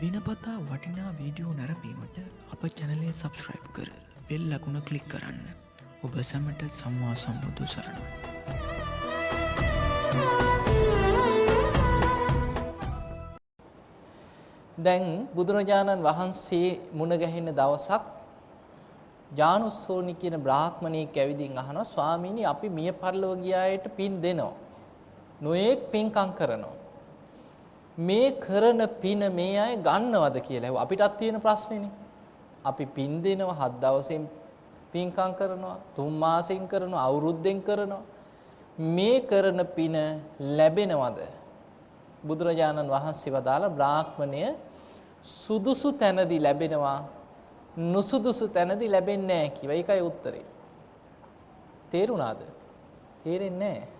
දිනපතා වටිනා වීඩියෝ නැරඹීමට අප චැනලය සබස්ක්‍රයිබ් කර බෙල් ලකුණ ක්ලික් කරන්න. ඔබ සැමට සම්මා සම්බුදු සරණයි. දැන් බුදුරජාණන් වහන්සේ මුණ ගැහෙන දවසක් ජානුස්සෝනි කියන බ්‍රාහ්මණයෙක් ඇවිදින් අහනවා ස්වාමීනි අපි මිය පරලොව ගිය අයට පින් දෙනවා. නොඑක් පින්කම් කරනවා. මේ කරන පින මේ අය ගන්නවද කියලා. අපිටත් තියෙන ප්‍රශ්නේනේ. අපි පින් දෙනවා 7 දවසෙන් පින්කම් කරනවා 3 මාසෙන් කරනවා අවුරුද්දෙන් කරනවා. මේ කරන පින ලැබෙනවද? බුදුරජාණන් වහන්සේ වදාළ බ්‍රාහ්මණය සුදුසු තැනදී ලැබෙනවා නුසුදුසු තැනදී ලැබෙන්නේ නැහැ කිව්වා. ඒකයි උත්තරේ. තේරුණාද? තේරෙන්නේ නැහැ.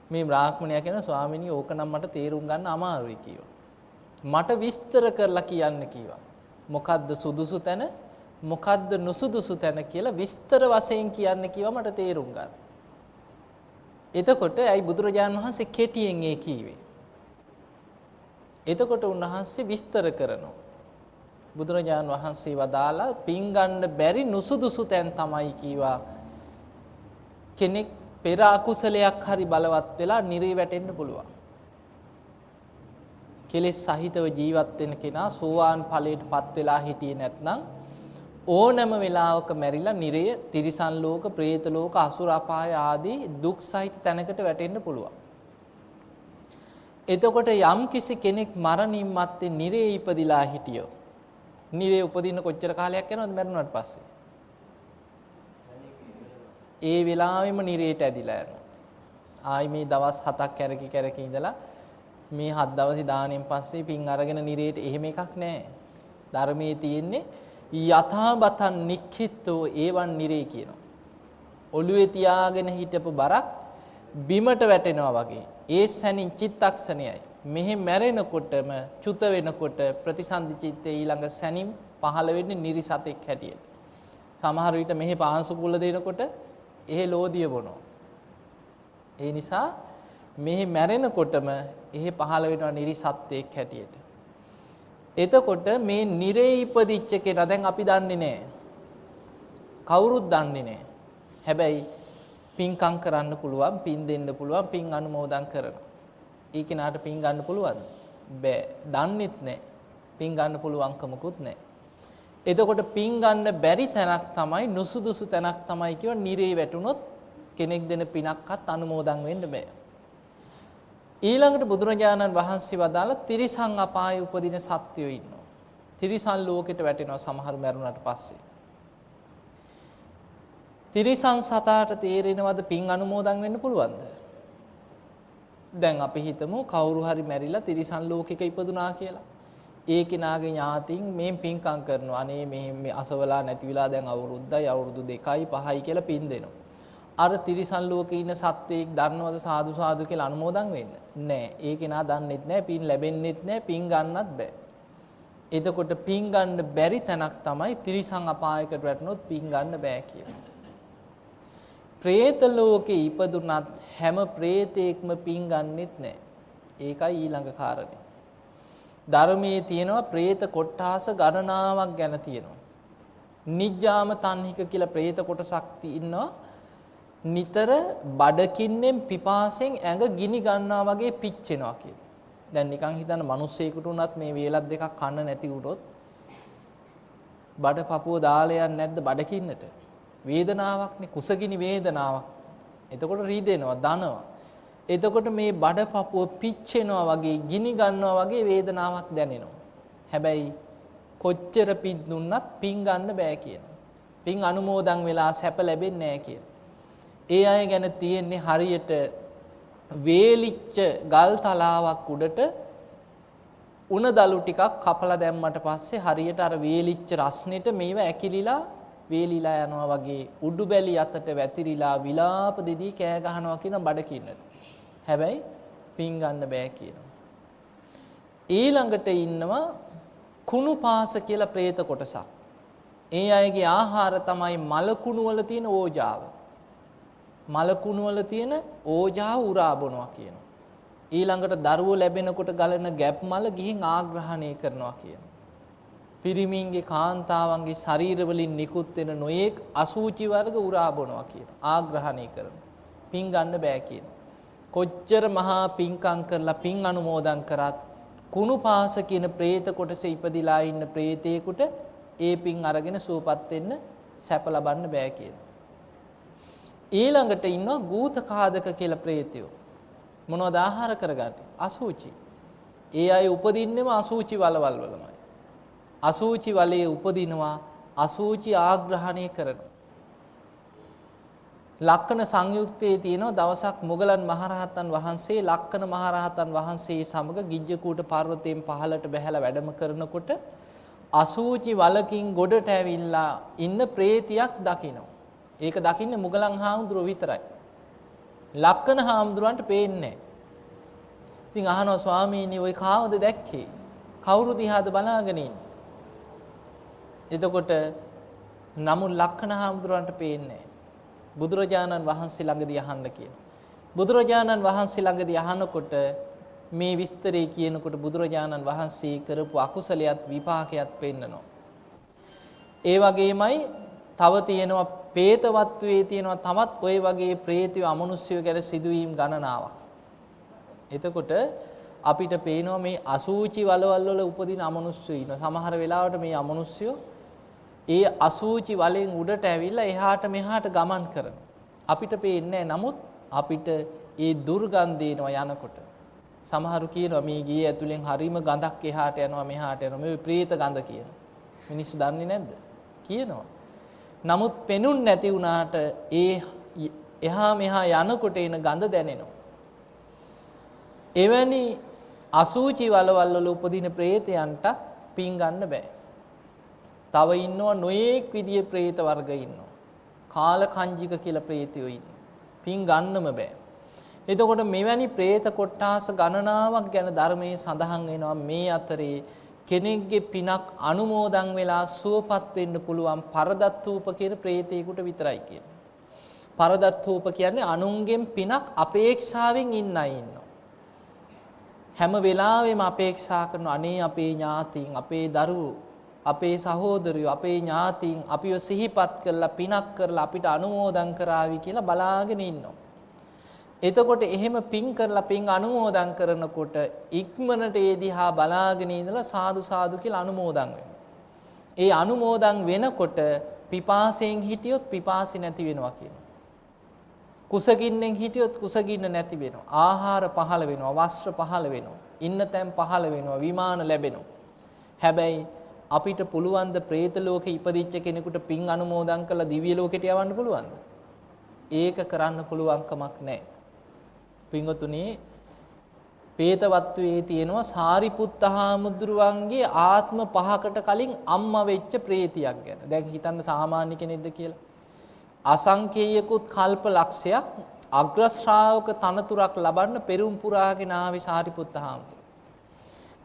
මේ බ්‍රාහ්මණයා කියන ස්වාමීනි ඕක නම් මට තේරුම් ගන්න අමාරුයි කිව්වා. මට විස්තර කරලා කියන්න කිව්වා. මොකද්ද සුදුසු තැන මොකද්ද නුසුදුසු තැන කියලා විස්තර වශයෙන් කියන්න කිව්වා මට තේරුම් ගන්න. එතකොට ඇයි බුදුරජාණන් වහන්සේ කෙටියෙන් ඒ කීවේ? එතකොට උන්වහන්සේ විස්තර කරනවා. බුදුරජාණන් වහන්සේ වදාලා පින් ගන්න බැරි නුසුදුසු තැන් තමයි කීවා. කෙනෙක් පෙර අකුසලයක් හරි බලවත් වෙලා නිරේ වැටෙන්න පුළුවන්. කෙලෙස් සහිතව ජීවත් වෙන කෙනා සෝවාන් ඵලයටපත් වෙලා හිටියේ නැත්නම් ඕනෑම වෙලාවක මැරිලා නිරය, තිරිසන් ලෝක, പ്രേත ලෝක, අසුර අපාය ආදී දුක් සහිත තැනකට වැටෙන්න පුළුවන්. එතකොට යම් කිසි කෙනෙක් මරණින් මත්තේ නිරේ ඉපදිලා හිටියෝ. නිරේ උපදින්න කොච්චර කාලයක් යනවද මැරුණාට පස්සේ? ඒ වෙලාවෙම නිරේට ඇදිලා යනවා. ආයි මේ දවස් 7ක් කැරකි ඉඳලා මේ 7 දවසේ දාණයෙන් පස්සේ පින් අරගෙන නිරේට එහෙම එකක් නැහැ. ධර්මයේ තියෙන්නේ යථාබතන් නික්ඛිතෝ ඒවන් නිරේ කියනවා. ඔළුවේ තියාගෙන හිටපු බරක් බිමට වැටෙනවා වගේ. ඒ සැනින් චිත්තක්ෂණයයි. මෙහෙ මැරෙනකොටම චුත වෙනකොට ප්‍රතිසන්දි චිත්තේ ඊළඟ සැනින් පහළ වෙන්නේ නිරිසතෙක් හැටියට. සමහර විට මෙහෙ පාංශු කුල දෙනකොට එහෙ ලෝදිය බොනවා. ඒ නිසා මෙහෙ මැරෙනකොටම එහෙ පහළ වෙනවා නිරිසත්ත්වෙක් හැටියට. එතකොට මේ නිරේ ඉපදිච්ච කෙනා දැන් අපි දන්නේ නැහැ. කවුරුත් දන්නේ නැහැ. හැබැයි පින්කම් කරන්න පුළුවන්, පින් දෙන්න පුළුවන්, පින් අනුමෝදන් කරනවා. ඒ කෙනාට පින් ගන්න පුළුවන්ද? බෑ. දන්නෙත් නැහැ. පින් ගන්න පුළුවන්කමකුත් නැහැ. එතකොට පින් ගන්න බැරි තැනක් තමයි නුසුදුසු තැනක් තමයි කියව නිරේ වැටුනොත් කෙනෙක් දෙන පිනක්වත් අනුමෝදන් වෙන්න බෑ. ඊළඟට බුදුරජාණන් වහන්සේ වදාළ තිරිසන් අපායේ උපදින සත්වයෝ ඉන්නවා. තිරිසන් ලෝකෙට වැටෙනවා සමහර මරුණාට පස්සේ. තිරිසන් සතාට තේරෙනවද පින් අනුමෝදන් වෙන්න පුළුවන්ද? දැන් අපි හිතමු කවුරු හරි මැරිලා තිරිසන් ලෝකෙක ඉපදුනා කියලා. ඒ කෙනාගේ ඥාතින් මේ පින්කම් කරනවා. අනේ මේ අසවලා නැති වෙලා දැන් අවුරුද්දයි අවුරුදු 2යි 5යි කියලා පින් දෙනවා. අර තිරිසන් ලෝකේ ඉන්න සත්වයෙක් දන්නවද සාදු සාදු කියලා අනුමෝදන් වෙන්න? නෑ. ඒ කෙනා දන්නෙත් නෑ, පින් ලැබෙන්නෙත් නෑ, පින් ගන්නත් බෑ. එතකොට පින් ගන්න බැරි තැනක් තමයි තිරිසන් අපායකට වැටුනොත් පින් ගන්න බෑ කියලා. പ്രേත ලෝකේ ඉපදුනත් හැම പ്രേතෙක්ම පින් ගන්නෙත් නෑ. ඒකයි ඊළඟ කාරණේ. ධර්මයේ තියෙනවා പ്രേත කොට්ටාස ගණනාවක් ගැන තියෙනවා. නිජ්ජාම තන්හික කියලා പ്രേත කොටසක් ඉන්නවා. නිතර බඩකින්නෙන් පිපාසෙන් ඇඟ ගිනි ගන්නවා වගේ පිච්චෙනවා කියලා. දැන් නිකන් හිතන්න මිනිස්සෙකුට උනත් මේ වේලක් දෙකක් කන්න නැති උනොත් බඩ පපුව දාලා යන්නේ නැද්ද බඩකින්නට? වේදනාවක්නේ, කුසගිනි වේදනාවක්. එතකොට රීදෙනවා, දනවා. එතකොට මේ බඩ පපුව පිච්චෙනවා වගේ, ගිනි ගන්නවා වගේ වේදනාවක් දැනෙනවා. හැබැයි කොච්චර පින් දුන්නත් පින් ගන්න බෑ කියනවා. පින් අනුමෝදන් වෙලා සැප ලැබෙන්නේ නැහැ කියනවා. ඒ අය ගැන තියෙන්නේ හරියට වේලිච්ච ගල් තලාවක් උඩට උණදලු ටිකක් කපලා දැම්මට පස්සේ හරියට අර වේලිච්ච රස්නෙට මේව ඇකිලිලා වේලිලා යනවා වගේ උඩු බැලි අතට වැතිරිලා විලාප දෙදී කෑ ගහනවා කියන බඩකින්නට. හැබැයි පින් ගන්න බෑ කියනවා. ඊළඟට ඉන්නවා කුණු පාස කියලා പ്രേත කොටසක්. ඒ අයගේ ආහාර තමයි මල කුණු වල තියෙන ඕජාව. මල කුණු වල තියෙන ඕජාව උරා බොනවා කියනවා. ඊළඟට දරුවෝ ලැබෙනකොට ගලන ගැප් මල ගිහින් ආග්‍රහණය කරනවා කියන. පිරිමින්ගේ කාන්තාවන්ගේ ශරීර වලින් නිකුත් වෙන නොයේක් අසූචි වර්ග උරා බොනවා කියන. ආග්‍රහණය කරනවා. පින් ගන්න බෑ කියන. කොච්චර මහා පින්කම් කරලා පින් අනුමෝදන් කරත් කුණු පාස කියන പ്രേත කොටසේ ඉපදිලා ඉන්න പ്രേතේකට ඒ පින් අරගෙන සුවපත් වෙන්න සැප ලබන්න බෑ කියන. ඊළඟට ඉන්නවා ගූතකාදක කියලා പ്രേතයෝ. මොනවද ආහාර කරගන්නේ? අසූචි. ඒ අය උපදින්නෙම අසූචි වලවල් වලමයි. අසූචි වලේ උපදිනවා අසූචි ආග්‍රහණය කරනවා. ලක්කන සංයුක්තයේ තියෙනවා දවසක් මොගලන් මහරහතන් වහන්සේ ලක්කන මහරහතන් වහන්සේ සමග ගිජ්ජකූට පර්වතයෙන් පහළට බැහැලා වැඩම කරනකොට අසූචි වලකින් ගොඩට ඇවිල්ලා ඉන්න ප්‍රේතියක් දකිනවා. ඒක දකින්නේ මුගලන් හාමුදුරුව විතරයි. ලක්කන හාමුදුරුවන්ට පේන්නේ නැහැ. ඉතින් අහනවා ස්වාමීනි ඔය කාවද දැක්කේ? කවුරු දිහාද බලාගෙන ඉන්නේ? එතකොට නමුත් ලක්කන හාමුදුරුවන්ට පේන්නේ නැහැ. බුදුරජාණන් වහන්සේ ළඟදී අහන්න කියනවා. බුදුරජාණන් වහන්සේ ළඟදී අහනකොට මේ විස්තරේ කියනකොට බුදුරජාණන් වහන්සේ කරපු අකුසලයක් විපාකයක් පෙන්නනවා. ඒ වගේමයි තව තියෙනවා പ്രേතවත්වයේ තියෙනවා තමත් ওই වගේ പ്രേතය අමනුෂ්‍යය ගැන සිදුවීම් ගණනාවක්. එතකොට අපිට පේනවා මේ අසූචි වලවල් වල උපදින අමනුෂ්‍යයෝ ඉන්නවා. සමහර වෙලාවට මේ අමනුෂ්‍යයෝ ඒ අසූචි වලෙන් උඩට ඇවිල්ලා එහාට මෙහාට ගමන් කරනවා. අපිට පේන්නේ නැහැ. නමුත් අපිට ඒ දුර්ගන්ධය එනවා යනකොට. සමහරු කියනවා මේ ගියේ ඇතුලෙන් හරීම ගඳක් එහාට යනවා මෙහාට යනවා. මේ ප්‍රේත ගඳ කියන. මිනිස්සු දන්නේ නැද්ද? කියනවා. නමුත් පෙනුන් නැති වුණාට ඒ එහා මෙහා යනකොට එන ගඳ දැනෙනවා. එවැනි අසූචි වලවල් වල උපදින ප්‍රේතයන්ට පින් ගන්න බෑ. තව ඉන්නවා නොයේක් විදිහේ പ്രേත වර්ග ඉන්නවා. කාල කංජික කියලා പ്രേතයෝ ඉන්නවා. පින් ගන්නම බෑ. එතකොට මෙවැනි പ്രേත කොට්ටාස ගණනාවක් ගැන ධර්මයේ සඳහන් වෙනවා. මේ අතරේ කෙනෙක්ගේ පිනක් අනුමෝදන් වෙලා සුවපත් වෙන්න පුළුවන් පරදත්තූප කියන പ്രേතයෙකුට විතරයි කියන්නේ. පරදත්තූප කියන්නේ අනුන්ගෙන් පිනක් අපේක්ෂාවෙන් ඉන්න අය ඉන්නවා. හැම වෙලාවෙම අපේක්ෂා කරන අනේ අපේ ඥාතීන් අපේ දරුවෝ අපේ සහෝදරයෝ අපේ ඥාතීන් අපිව සිහිපත් කරලා පිනක් කරලා අපිට අනුමෝදන් කරાવી කියලා බලාගෙන ඉන්නවා. එතකොට එහෙම පින් කරලා පින් අනුමෝදන් කරනකොට ඉක්මනට ඒ දිහා බලාගෙන ඉඳලා සාදු සාදු කියලා අනුමෝදන් වෙනවා. ඒ අනුමෝදන් වෙනකොට පිපාසයෙන් හිටියොත් පිපාසි නැති වෙනවා කියනවා. කුසගින්නෙන් හිටියොත් කුසගින්න නැති වෙනවා. ආහාර පහළ වෙනවා, වස්ත්‍ර පහළ වෙනවා, ඉන්න තැන් පහළ වෙනවා, විමාන ලැබෙනවා. හැබැයි අපිට පුළුවන් ද പ്രേත ලෝකේ ඉපදිච්ච කෙනෙකුට පින් අනුමෝදන් කරලා දිව්‍ය ලෝකෙට යවන්න පුළුවන්ද? ඒක කරන්න පුළුවන් කමක් නැහැ. පින්වතුනි, പ്രേතවත්වයේ තියෙනවා සාරිපුත්ත හාමුදුරුවන්ගේ ආත්ම 5කට කලින් අම්මා වෙච්ච പ്രേතියක් ගැන. දැන් හිතන්න සාමාන්‍ය කෙනෙක්ද කියලා. අසංකේයකුත් කල්ප ලක්ෂයක් අග්‍ර ශ්‍රාවක තනතුරක් ලබන්න පෙරම් පුරාගෙන ආවේ සාරිපුත්ත හාමුදුරුවෝ.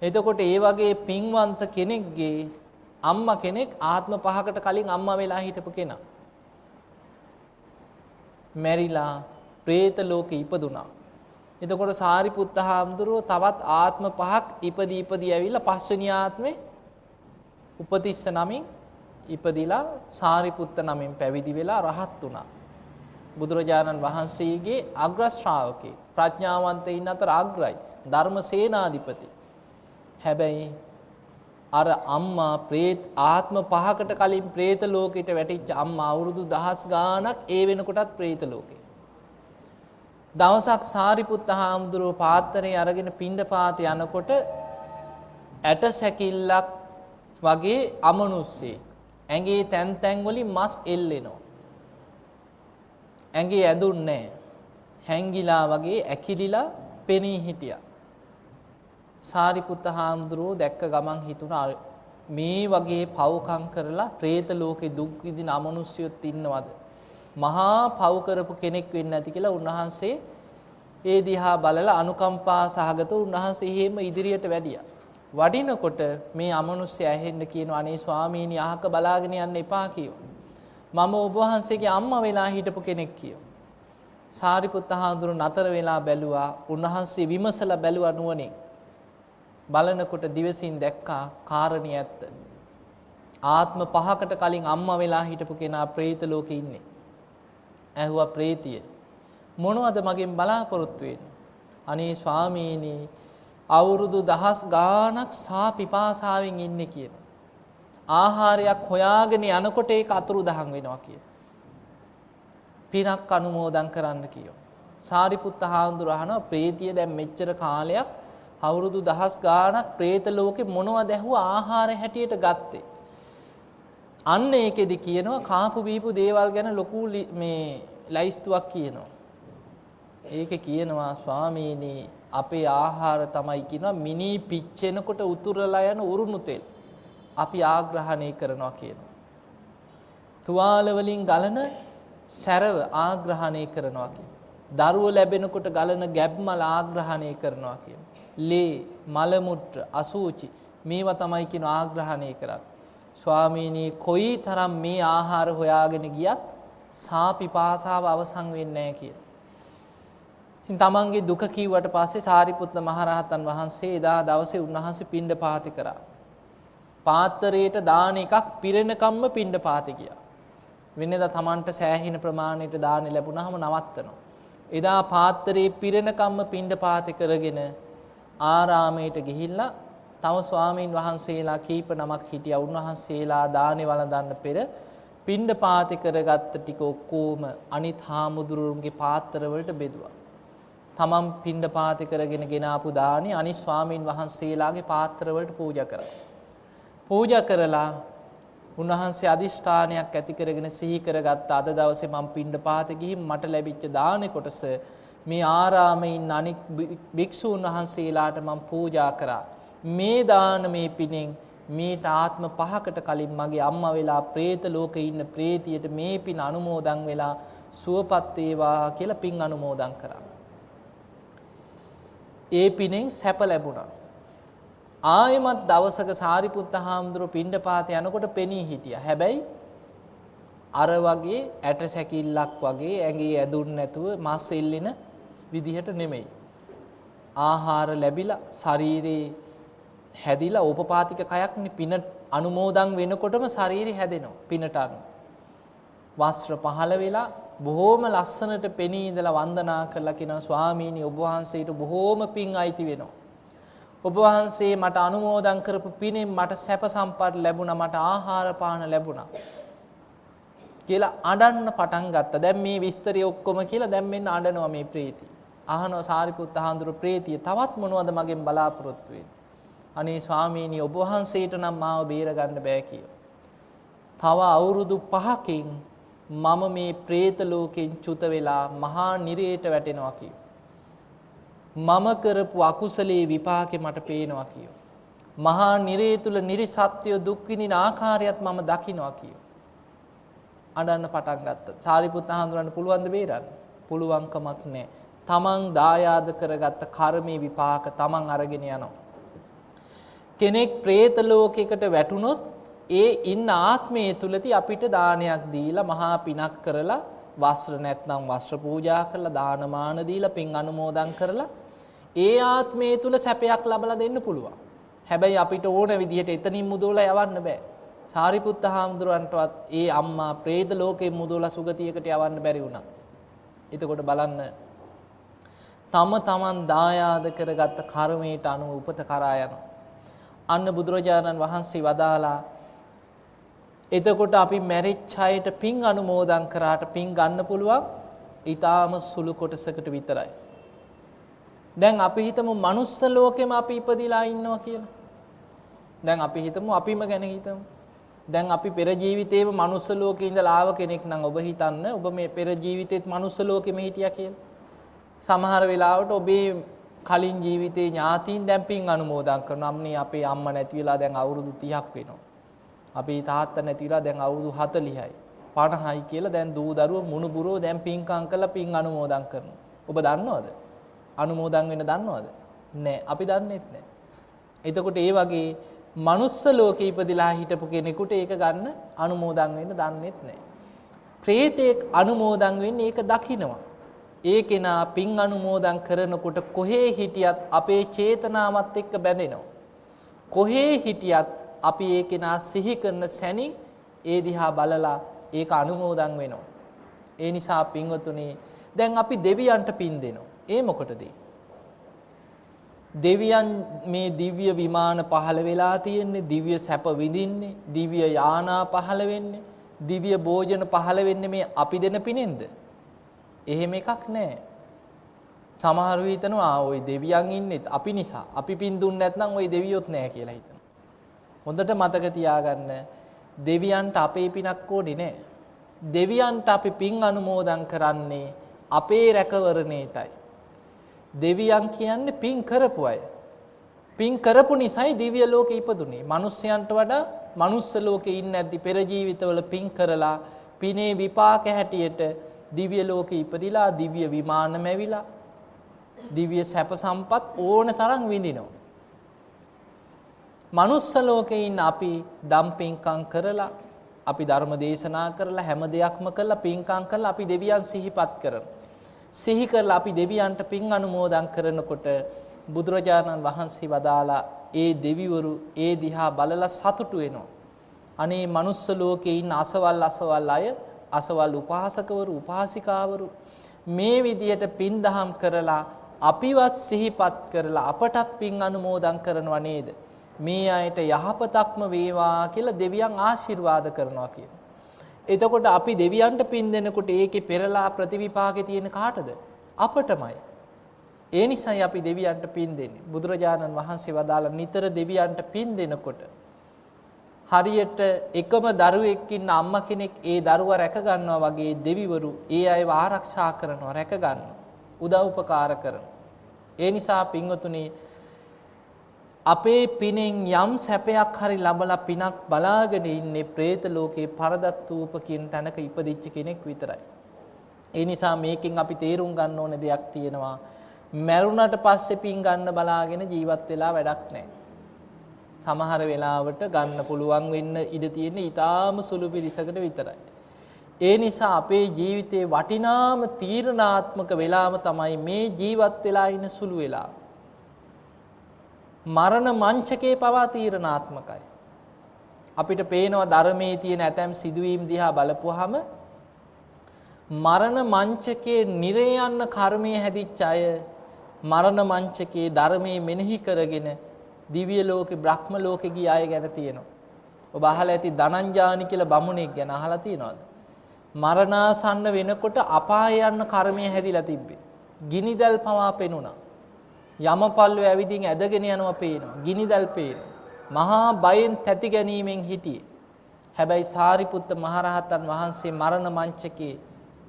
එතකොට ඒ වගේ පින්වන්ත කෙනෙක්ගේ අම්මා කෙනෙක් ආත්ම 5කට කලින් අම්මා වෙලා හිටපු කෙනා. මැරිලා പ്രേත ලෝකෙ ඉපදුනා. එතකොට සාරිපුත්ත හාමුදුරුවෝ තවත් ආත්ම 5ක් ඉපදී ඇවිල්ලා පස්වෙනි ආත්මේ උපතිස්ස නමින් ඉපදිලා සාරිපුත්ත නමින් පැවිදි වෙලා රහත් වුණා. බුදුරජාණන් වහන්සේගේ අග්‍ර ශ්‍රාවකේ ප්‍රඥාවන්තයින් අතර අග්‍රයි ධර්ම සේනාධිපති. හැබැයි අර අම්මා ආත්ම 5කට කලින් പ്രേත ලෝකෙට වැටිච්ච අම්මා අවුරුදු දහස් ගාණක් ඒ වෙනකොටත් പ്രേත ලෝකේ. දවසක් සාරිපුත්ත හාමුදුරුවෝ පාත්‍රය අරගෙන පිණ්ඩපාත යනකොට ඇට සැකිල්ලක් වගේ අමනුස්සේ ඇඟේ තැන් තැන් වලින් මස් එල්ලෙනවා. ඇඟේ ඇදුන්නේ නැහැ. හැංගිලා වගේ ඇකිලිලා පෙනී හිටියා. සාරිපුත්ත හාමුදුරුවෝ දැක්ක ගමන් හිතුණා මේ වගේ පව්කම් කරලා പ്രേත ලෝකේ දුක් විඳින අමනුෂ්‍යයොත් ඉන්නවද? මහා පව් කරපු කෙනෙක් වෙන්න ඇති කියලා උන්වහන්සේ ඒ දිහා බලලා අනුකම්පා සහගතව උන්වහන්සේ එහෙම ඉදිරියට වැඩියා. වඩිනකොට මේ අමනුෂ්‍ය ඇහෙන්න කියනවා අනේ ස්වාමීනි අහක බලාගෙන යන්න එපා කියනවා. මම ඔබ වහන්සේගේ අම්මා වෙලා හිටපු කෙනෙක් කියනවා. සාරිපුත්ත හාමුදුරුවෝ නතර වෙලා බැලුවා. උන්වහන්සේ විමසලා බැලුවා නුවණින්. බලනකොට දිවසින් දැක්කා කාරණිය ඇත්ත. ආත්ම 5කට කලින් අම්මා වෙලා හිටපු කෙනා പ്രേත ලෝකේ ඉන්නේ. ඇහුවා ප්‍රේතිය මොනවද මගෙන් බලාපොරොත්තු වෙන්නේ? අනේ ස්වාමීනි අවුරුදු දහස් ගාණක් සා පිපාසාවෙන් ඉන්නේ කියන. ආහාරයක් හොයාගෙන යනකොට ඒක අතුරුදහන් වෙනවා කියන. පිනක් අනුමෝදන් කරන්න කියෝ. සාරිපුත්ත හාමුදුරුවෝ අහනවා ප්‍රේතිය දැන් මෙච්චර කාලයක් අවුරුදු දහස් ගාණක් പ്രേත ලෝකේ මොනවද ඇහුවා ආහාර හැටියට ගත්තේ? අන්න ඒකෙදි කියනවා කාපු බීපු දේවල් ගැන ලොකු මේ ලයිස්තුවක් කියනවා. ඒකේ කියනවා ස්වාමීනි අපේ ආහාර තමයි කියනවා මිනි පිච්චෙනකොට උතුරලා යන උරුණු තෙල්. අපි ආග්‍රහණය කරනවා කියනවා. තුවාල වලින් ගලන සැරව ආග්‍රහණය කරනවා කියනවා. දරුව ලැබෙනකොට ගලන ගැබ්මල ආග්‍රහණය කරනවා කියනවා. ලේ, මල මුත්‍ර, අසූචි මේවා තමයි කියන ආග්‍රහණය කරන්නේ. ස්වාමීනි කොයිතරම් මේ ආහාර හොයාගෙන ගියත් සාපිපාසාව අවසන් වෙන්නේ නැහැ කියලා. ඉතින් තමන්ගේ දුක කිව්වට පස්සේ සාරිපුත්ත මහරහතන් වහන්සේ එදා දවසේ උන්වහන්සේ පිණ්ඩපාති කරා. පාත්‍රයට දාන එකක් පිරෙනකම්ම පිණ්ඩපාති ගියා. වෙනදා තමන්ට සෑහෙන ප්‍රමාණයට දාන ලැබුණාම නවත්තනවා. එදා පාත්‍රයේ පිරෙනකම්ම පිණ්ඩපාති කරගෙන ආරාමයට ගිහිල්ලා තම ස්වාමීන් වහන්සේලා කීප නමක් හිටියා. උන්වහන්සේලා දානේ වළඳන්න පෙර පිණ්ඩපාති කරගත්ත ටික ඔක්කොම අනිත් හාමුදුරුවන්ගේ පාත්‍රවලට බෙදුවා. තමන් පිණ්ඩපාති කරගෙන ගෙන ආපු දානේ අනිත් ස්වාමීන් වහන්සේලාගේ පාත්‍රවලට පූජා කරා. පූජා කරලා උන්වහන්සේ අදිෂ්ඨානයක් ඇති කරගෙන සිහි කරගත්ත අද දවසේ මම පිණ්ඩපාතේ ගිහින් මට ලැබිච්ච දානේ කොටස මේ ආරාමේ ඉන්න අනික් භික්ෂූන් වහන්සේලාට මම පූජා කරා. මේ දානමේ පිණින් මේට ආත්ම 5කට කලින් මගේ අම්මා වෙලා പ്രേත ලෝකේ ඉන්න പ്രേතියට මේ පින් අනුමෝදන් වෙලා සුවපත් වේවා කියලා පින් අනුමෝදන් කරා. ඒ පිනෙන් සැප ලැබුණා. ආයෙමත් දවසක සාරිපුත්ත හාමුදුරුවෝ පිණ්ඩපාත යනකොට පෙනී හිටියා. හැබැයි අර වගේ ඇට සැකිල්ලක් වගේ ඇඟේ ඇදුන් නැතුව මස් එල්ලෙන විදිහට නෙමෙයි. ආහාර ලැබිලා ශරීරේ හැදිලා උපපාතික කයක්නේ පින අනුමෝදන් වෙනකොටම ශරීරය හැදෙනවා පිනට අනුව. වස්ත්‍ර පහළ වෙලා බොහෝම ලස්සනට පෙනී ඉඳලා වන්දනා කරලා කියනවා ස්වාමීනි ඔබ වහන්සේට බොහෝම පින් අයිති වෙනවා. ඔබ වහන්සේ මට අනුමෝදන් කරපු පිනෙන් මට සැප සම්පත් ලැබුණා, මට ආහාර පාන ලැබුණා කියලා අඬන්න පටන් ගත්තා. දැන් මේ විස්තරය ඔක්කොම කියලා දැන් මෙන්න අඬනවා මේ ප්‍රේතිය. අහනවා සාරිපුත්ත හාමුදුරුවෝ ප්‍රේතිය තවත් මොනවද මගෙන් බලාපොරොත්තු වෙන්නේ? අනේ ස්වාමීනි ඔබ වහන්සේට නම් මාව බේර ගන්න බෑ කියලා. තව අවුරුදු 5කින් මම මේ പ്രേත ලෝකෙන් චුත වෙලා මහා නිරයට වැටෙනවා කියෝ. මම කරපු අකුසලයේ විපාකේ මට පේනවා කියෝ. මහා නිරේ තුල නිර්සත්‍ය දුක් විඳින ආකාරයත් මම දකින්නවා කියෝ. අඬන්න පටන් ගත්තා. සාරිපුත්ත හාමුදුරන්ට පුළුවන් ද බේරන්න? පුළුවන් කමක් නැහැ. තමන් දායාද කරගත්ත කර්මයේ විපාක තමන් අරගෙන යනවා. කෙනෙක් പ്രേත ලෝකයකට වැටුනොත් ඒ ඉන්න ආත්මයේ තුලදී අපිට දානයක් දීලා මහා පිනක් කරලා වස්ත්‍ර නැත්නම් වස්ත්‍ර පූජා කරලා දානමාන දීලා පින් අනුමෝදන් කරලා ඒ ආත්මයේ තුල සැපයක් ලබලා දෙන්න පුළුවන්. හැබැයි අපිට ඕන විදිහට එතනින් මුදවලා යවන්න බෑ. සාරිපුත්ත හාමුදුරන්ටවත් ඒ අම්මා പ്രേත ලෝකයෙන් මුදවලා සුගතියකට යවන්න බැරි වුණා. එතකොට බලන්න තමන් දායාද කරගත්ත කර්මයට අනුව උපත කරා යනවා. අන්න බුදුරජාණන් වහන්සේ වදාලා එතකොට අපි මැරිච්ච අයට පින් අනුමෝදන් කරාට පින් ගන්න පුළුවන් ඊටාම සුළු කොටසකට විතරයි. දැන් අපි හිතමු මනුස්ස ලෝකෙම අපි ඉපදිලා ඉන්නවා කියලා. දැන් අපි හිතමු අපිම ගැන හිතමු. දැන් අපි පෙර ජීවිතේම මනුස්ස ලෝකේ ඉඳලා ආව කෙනෙක් නම් ඔබ හිතන්න ඔබ මේ පෙර ජීවිතේත් මනුස්ස ලෝකෙම හිටියා කියලා. සමහර වෙලාවට ඔබේ කලින් ජීවිතේ ඥාතීන් දැන් පින් අනුමෝදන් කරනවා. අම්නේ අපේ අම්මා නැති වෙලා දැන් අවුරුදු 30ක් වෙනවා. අපේ තාත්තා නැති වෙලා දැන් අවුරුදු 40යි 50යි කියලා දැන් දූ දරුවෝ මුණුබුරෝ දැන් පින්කම් කරලා පින් අනුමෝදන් කරනවා. ඔබ දන්නවද? අනුමෝදන් වෙන්න දන්නවද? නෑ. අපි දන්නේත් නෑ. එතකොට ඒ වගේ මනුස්ස ලෝකේ ඉපදිලා හිටපු කෙනෙකුට ඒක ගන්න අනුමෝදන් වෙන්න දන්නේත් නෑ. ප්‍රේතෙක් අනුමෝදන් වෙන්නේ ඒක දකිනවා. ඒ කෙනා පින් අනුමෝදන් කරනකොට කොහේ හිටියත් අපේ චේතනාවත් එක්ක බැඳෙනවා. කොහේ හිටියත් අපි ඒ කෙනා සිහි කරන සැනින් ඒ දිහා බලලා ඒක අනුමෝදන් වෙනවා. ඒ නිසා පින්වතුනි දැන් අපි දෙවියන්ට පින් දෙනවා. ඒ මොකටද? දෙවියන් මේ දිව්‍ය විමාන පහළ වෙලා තියෙන්නේ, දිව්‍ය සැප විඳින්නේ, දිව්‍ය යානා පහළ වෙන්නේ, දිව්‍ය භෝජන පහළ වෙන්නේ මේ අපි දෙන පිනෙන්ද? එහෙම එකක් නැහැ. සමහරව හිතනවා ওই දෙවියන් ඉන්නෙත් අපි නිසා. අපි පින් දුන්නේ නැත්නම් ওই දෙවියොත් නැහැ කියලා හිතනවා. හොඳට මතක තියාගන්න දෙවියන්ට අපේ පිනක් ඕනේ නැහැ. දෙවියන්ට අපි පින් අනුමෝදන් කරන්නේ අපේ රැකවරණයටයි. දෙවියන් කියන්නේ පින් කරපු අය. පින් කරපු නිසායි දිව්‍ය ලෝකෙ ඉපදුනේ. මිනිස්යන්ට වඩා මනුස්ස ලෝකෙ ඉන්නේ නැද්දි පෙර ජීවිතවල පින් කරලා පිනේ විපාක හැටියට දිව්‍ය ලෝකෙ ඉපදිලා දිව්‍ය විමාන මැවිලා දිව්‍ය සැප සම්පත් ඕන තරම් විඳිනවා. මනුස්ස ලෝකේ ඉන්න අපි දම් පින්කම් කරලා අපි ධර්ම දේශනා කරලා හැම දෙයක්ම කරලා පින්කම් කරලා අපි දෙවියන් සිහිපත් කරනවා. සිහි කරලා අපි දෙවියන්ට පින් අනුමෝදන් කරනකොට බුදුරජාණන් වහන්සේ වදාලා ඒ දෙවිවරු ඒ දිහා බලලා සතුටු වෙනවා. අනේ මනුස්ස ලෝකේ ඉන්න අසවල් අය, අසවල් උපාසකවරු, උපාසිකාවරු මේ විදියට පින් දහම් කරලා අපිවත් සිහිපත් කරලා අපටත් පින් අනුමෝදන් කරනවා නේද? මේ අයට යහපතක්ම වේවා කියලා දෙවියන් ආශිර්වාද කරනවා කියන. එතකොට අපි දෙවියන්ට පින් දෙනකොට ඒකේ පෙරලා ප්‍රතිවිපාකේ තියෙන කාටද? අපටමයි. ඒ නිසායි අපි දෙවියන්ට පින් දෙන්නේ. බුදුරජාණන් වහන්සේ වදාළ නිතර දෙවියන්ට පින් දෙනකොට හරියට එකම දරුවෙක් ඉන්න අම්මා කෙනෙක් ඒ දරුවා රැක ගන්නවා වගේ දෙවිවරු ඒ අයව ආරක්ෂා කරනවා, රැක ගන්නවා, උදව් උපකාර කරනවා. ඒ නිසා පින්වතුනි අපේ පිනෙන් යම් සැපයක් හරි ලබලා පිනක් බලාගෙන ඉන්නේ പ്രേත ලෝකේ පරදත්තූප කියන තැනක ඉපදිච්ච කෙනෙක් විතරයි. ඒ නිසා මේකෙන් අපි තේරුම් ගන්න ඕන දෙයක් තියෙනවා. මැරුණට පස්සේ පින් ගන්න බලාගෙන ජීවත් වෙලා වැඩක් නැහැ. සමහර වෙලාවට ගන්න පුළුවන් වෙන්න ඉඩ තියෙන ඊටාම සුළු පිරිසකට විතරයි. ඒ නිසා අපේ ජීවිතේ වටිනාම තීරණාත්මක වෙලාව තමයි මේ ජීවත් වෙලා ඉන්න සුළු වෙලාව. මරණ මංචකේ පවා තීරණාත්මකයි. අපිට පේනවා ධර්මයේ තියෙන ඇතැම් සිදුවීම් දිහා බලපුවාම මරණ මංචකේ නිරේ යන්න කර්මයේ හැදිච්ච අය මරණ මංචකේ ධර්මයේ මෙනෙහි කරගෙන දිව්‍ය ලෝකේ බ්‍රහ්ම ලෝකේ ගිය අය ගැන තියෙනවා. ඔබ අහලා ඇති ධනංජානි කියලා බමුණෙක් ගැන අහලා තියෙනවද? මරණාසන්න වෙනකොට අපාය යන්න කර්මයේ හැදිලා තිබ්බේ. ගිනිදල් පවා පෙනුණා. යමපල්ලෝ ඇවිදින් ඇදගෙන යනවා පේනවා. ගිනිදල් පේනවා. මහා බයෙන් තැති ගැනීමෙන් හිටියේ. හැබැයි සාරිපුත්ත මහරහතන් වහන්සේ මරණ මංචකේ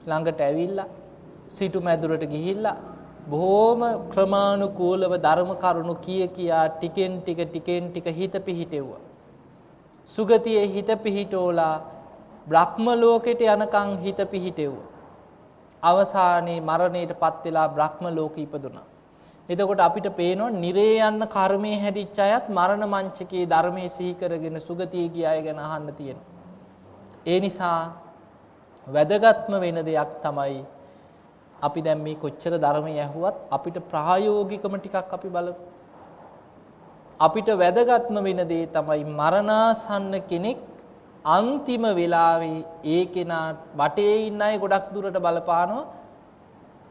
ළඟට ඇවිල්ලා සිටු මැදුරට ගිහිල්ලා බොහොම ක්‍රමානුකූලව ධර්ම කරුණු කියා ටිකෙන් ටික හිත පිහිටෙව්වා. සුගතියේ හිත පිහිටෝලා බ්‍රහ්ම ලෝකෙට යනකම් හිත පිහිටෙව්වා. අවසානයේ මරණයටපත් වෙලා බ්‍රහ්ම ලෝකෙ ඉපදුනා. එතකොට අපිට පේනවා නිරේ යන්න කර්මයේ හැදිච්ච අයත් මරණ මංචකයේ ධර්මයේ සිහි කරගෙන සුගතිය ගිය අය ගැන අහන්න තියෙනවා. ඒ නිසා වැදගත්ම වෙන දෙයක් තමයි අපි දැන් මේ කොච්චර ධර්මය ඇහුවත් අපිට ප්‍රායෝගිකම ටිකක් අපි බලමු. අපිට වැදගත්ම වෙන දේ තමයි මරණාසන්න කෙනෙක් අන්තිම වෙලාවේ ඒ කෙනා වටේ ඉන්න අය ගොඩක් දුරට බලපානවා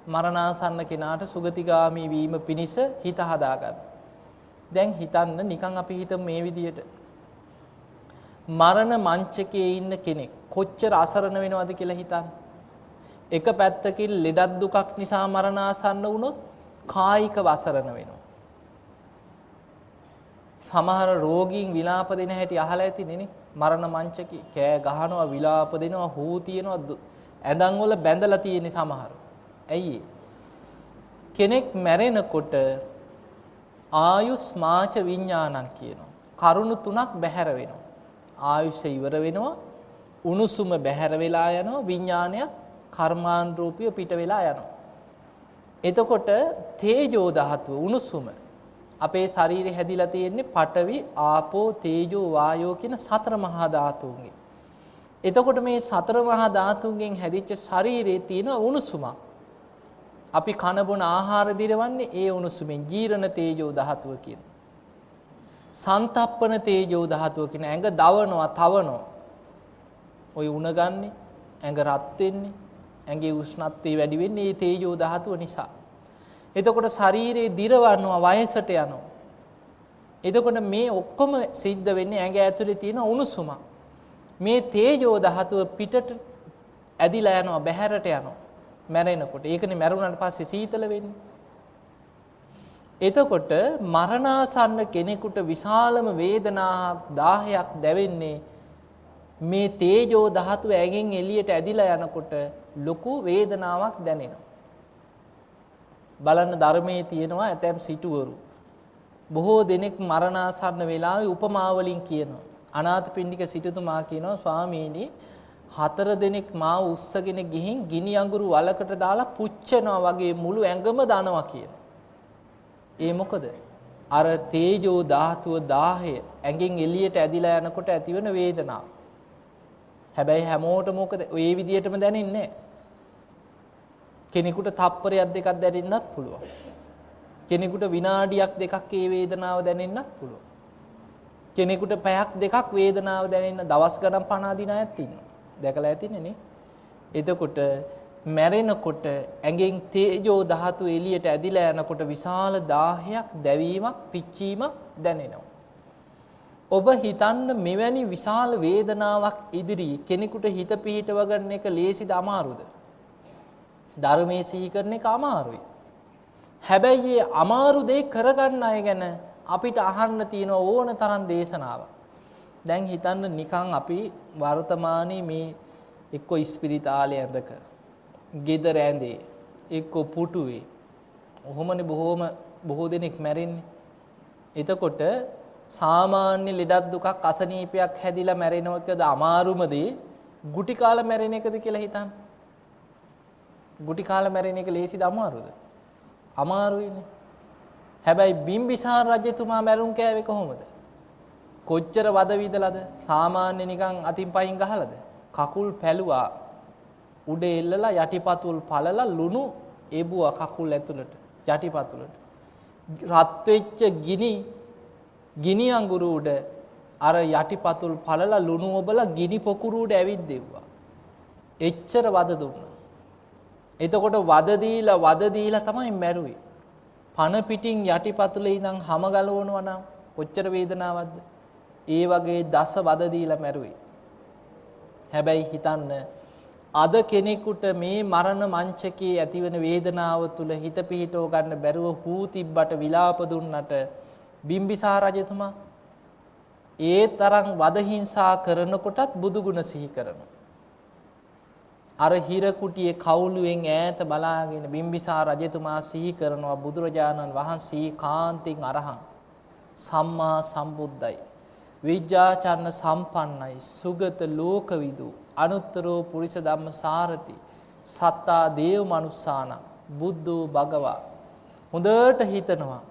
මරණාසන්න කෙනාට සුගතිගාමී වීම පිණිස හිත හදාගන්න. දැන් හිතන්න නිකන් අපි හිතමු මේ විදියට මරණ මංචකයේ ඉන්න කෙනෙක් කොච්චර අසරණ වෙනවද කියලා හිතන්න. එක පැත්තකින් ලෙඩක් දුකක් නිසා මරණාසන්න වුණොත් කායිකව අසරණ වෙනවා. සමහර රෝගීන් විලාප දෙන හැටි අහලා ඇතිනේ නේ. මරණ මංචකේ කෑ ගහනවා, විලාප දෙනවා, හූ තියනවා, ඇඳන් වල බැඳලා තියෙන සමහර. ඇයි කෙනෙක් මැරෙනකොට ආයුස්මාච විඥානං කියනවා. කරුණු තුනක් බැහැර වෙනවා. ආයුෂ ඉවර වෙනවා, උණුසුම බැහැර වෙලා යනවා, විඥානයත් කර්මාන් රූපිය පිට වෙලා යනවා. එතකොට තේජෝ ධාතුව උණුසුම අපේ ශරීරේ හැදිලා තියෙන්නේ පඨවි, ආපෝ, තේජෝ, වායෝ කියන සතර මහා ධාතුන්ගෙන්. එතකොට මේ සතර මහා ධාතුන්ගෙන් හැදිච්ච ශරීරයේ තියෙන උණුසුම අපි කන බොන ආහාර දිරවන්නේ ඒ උණුසුමෙන්. ජීරණ තේජෝ ධාතුව කියන. සන්තප්පන තේජෝ ධාතුව කියන ඇඟ දවනවා, තවනවා. ඔය උණ ගන්නෙ, ඇඟ රත් වෙන්නේ, ඇඟේ උෂ්ණත්වය වැඩි වෙන්නේ මේ තේජෝ ධාතුව නිසා. එතකොට ශරීරේ දිරවනවා, වයසට යනවා. එතකොට මේ ඔක්කොම සිද්ධ වෙන්නේ ඇඟ ඇතුලේ තියෙන උණුසුමක්. මේ තේජෝ ධාතුව පිටට ඇදිලා යනවා, බැහැරට යනවා. මැරෙනකොට. ඒකනේ මැරුණාට පස්සේ සීතල වෙන්නේ. එතකොට මරණාසන්න කෙනෙකුට විශාලම වේදනාවක් 10ක් දැවෙන්නේ මේ තේජෝ ධාතුව ඇඟෙන් එළියට ඇදිලා යනකොට ලොකු වේදනාවක් දැනෙනවා. බලන්න ධර්මයේ තියෙනවා ඇතැම් සිටුවරු. බොහෝ දෙනෙක් මරණාසන්න වෙලාවේ උපමා වලින් කියනවා. අනාථපිණ්ඩික සිටුතුමා කියනවා ස්වාමීනි 4 දෙනෙක් මාව උස්සගෙන ගිහින් ගිනි අඟුරු වලකට දාලා පුච්චනවා වගේ මුළු ඇඟම දනවා කියනවා. ඒ මොකද? අර තේජෝ ධාතුව 10 ඇඟෙන් එළියට ඇදිලා යනකොට ඇතිවන වේදනාව. හැබැයි හැමෝටම මොකද ඔය විදිහටම දැනෙන්නේ නැහැ. කෙනෙකුට තප්පරයක් දෙකක් දැනෙන්නත් පුළුවන්. කෙනෙකුට විනාඩියක් දෙකක් ඒ වේදනාව දැනෙන්නත් පුළුවන්. කෙනෙකුට පැයක් දෙකක් වේදනාව දැනෙන්න දවස් ගණන් පණ අදින අයත් ඉන්නවා. දැකලා ඇතිනේ නේ. එතකොට මැරෙනකොට ඇඟෙන් තේජෝ ධාතු එළියට ඇදිලා යනකොට විශාල 10ක් දැවීමක්, පිච්චීමක් දැනෙනවා. ඔබ හිතන්න මෙවැනි විශාල වේදනාවක් ඉදිරියේ කෙනෙකුට හිත පිහිටව ගන්න එක ලේසිද අමාරුද? ධර්මයේ සිහි කරන එක අමාරුයි. හැබැයි මේ අමාරු දේ කරගන්න අය ගැන අපිට අහන්න තියෙන ඕන තරම් දේශනාවක්. දැන් හිතන්න නිකන් අපි වර්තමානයේ මේ එක්ක ඉස්පිරිතාලේ ඇඳක, ගෙදර ඇඳේ, එක්ක පුටුවේ. ඔහොමනේ බොහෝ දෙනෙක් මැරෙන්නේ. එතකොට සාමාන්‍ය ලෙඩක් දුකක් අසනීපයක් හැදිලා මැරෙනවකද අමාරුම දේ ගුටි කාලා මැරෙන එකද කියලා හිතන්න. ගුටි කාලා මැරෙන එක ලේසිද අමාරුද? අමාරුයිනේ. හැබැයි බිම්බිසාර රජතුමා මැරුම් කෑවේ කොහොමද? කොච්චර වද විදලාද? සාමාන්‍ය නිකන් අතින් පයින් ගහලාද? කකුල් පැලුවා. උඩ එල්ලලා යටිපතුල් පළලා ලුණු එබුවා කකුල් ඇතුළට යටිපතුලට. රත් වෙච්ච ගිනි අඟුරු උඩ අර යටිපතුල් පළලා ලුණු ඔබලා ගිනි පොකුරු උඩ ඇවිද්දෙව්වා. එච්චර වද දුන්නා. එතකොට වද දීලා තමයි මැරුවේ. පන පිටින් යටිපතුලේ ඉඳන් හැම ගලවනවා නම් කොච්චර වේදනාවක්ද? ඒ වගේ දස වද දීලා මැරුවේ. හැබැයි හිතන්න අද කෙනෙකුට මේ මරණ මංචකයේ ඇතිවන වේදනාව තුල හිත පිහිටව ගන්න බැරුව හූ තිබ්බට විලාප දුන්නට බිම්බිසාර රජතුමා ඒ තරම් වද හිංසා කරනකොටත් බුදු ගුණ සිහි කරනවා. අර හිර කුටියේ කවුළුවෙන් ඈත බලාගෙන බිම්බිසාර රජතුමා සිහි කරනවා බුදුරජාණන් වහන්සේ කාන්තින් අරහං සම්මා සම්බුද්දයි විජ්ජාචරණ සම්පන්නයි සුගත ලෝකවිදු අනුත්තරෝ පුරිස ධම්ම සාරති සත්තා දේව මනුස්සාන බුද්ධෝ භගවා. හොඳට හිතනවා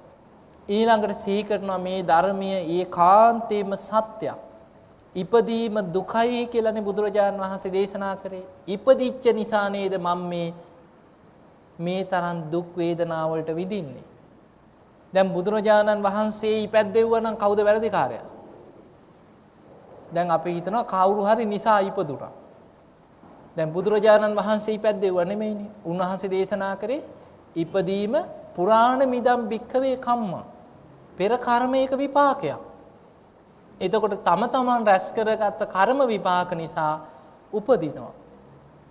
ඊළඟට සිහි කරනවා මේ ධර්මයේ ඒකාන්තේම සත්‍යයක්. ඉපදීම දුකයි කියලානේ බුදුරජාණන් වහන්සේ දේශනා කරේ. ඉපදිච්ච නිසා නේද මම මේ තරම් දුක් වේදනා වලට විඳින්නේ. දැන් බුදුරජාණන් වහන්සේ ඉපැද්දෙව්වා නම් කවුද වැරදිකාරයා? දැන් අපි හිතනවා කවුරු හරි නිසා ඉපදුණා. දැන් බුදුරජාණන් වහන්සේ ඉපැද්දෙව්වා නෙමෙයිනේ. උන්වහන්සේ දේශනා කරේ ඉපදීම පුරාණ මිදම් භික්ඛවේ කම්ම. පෙර කර්මයක විපාකයක්. එතකොට තම තමන් රැස් කරගත්ත කර්ම විපාක නිසා උපදිනවා.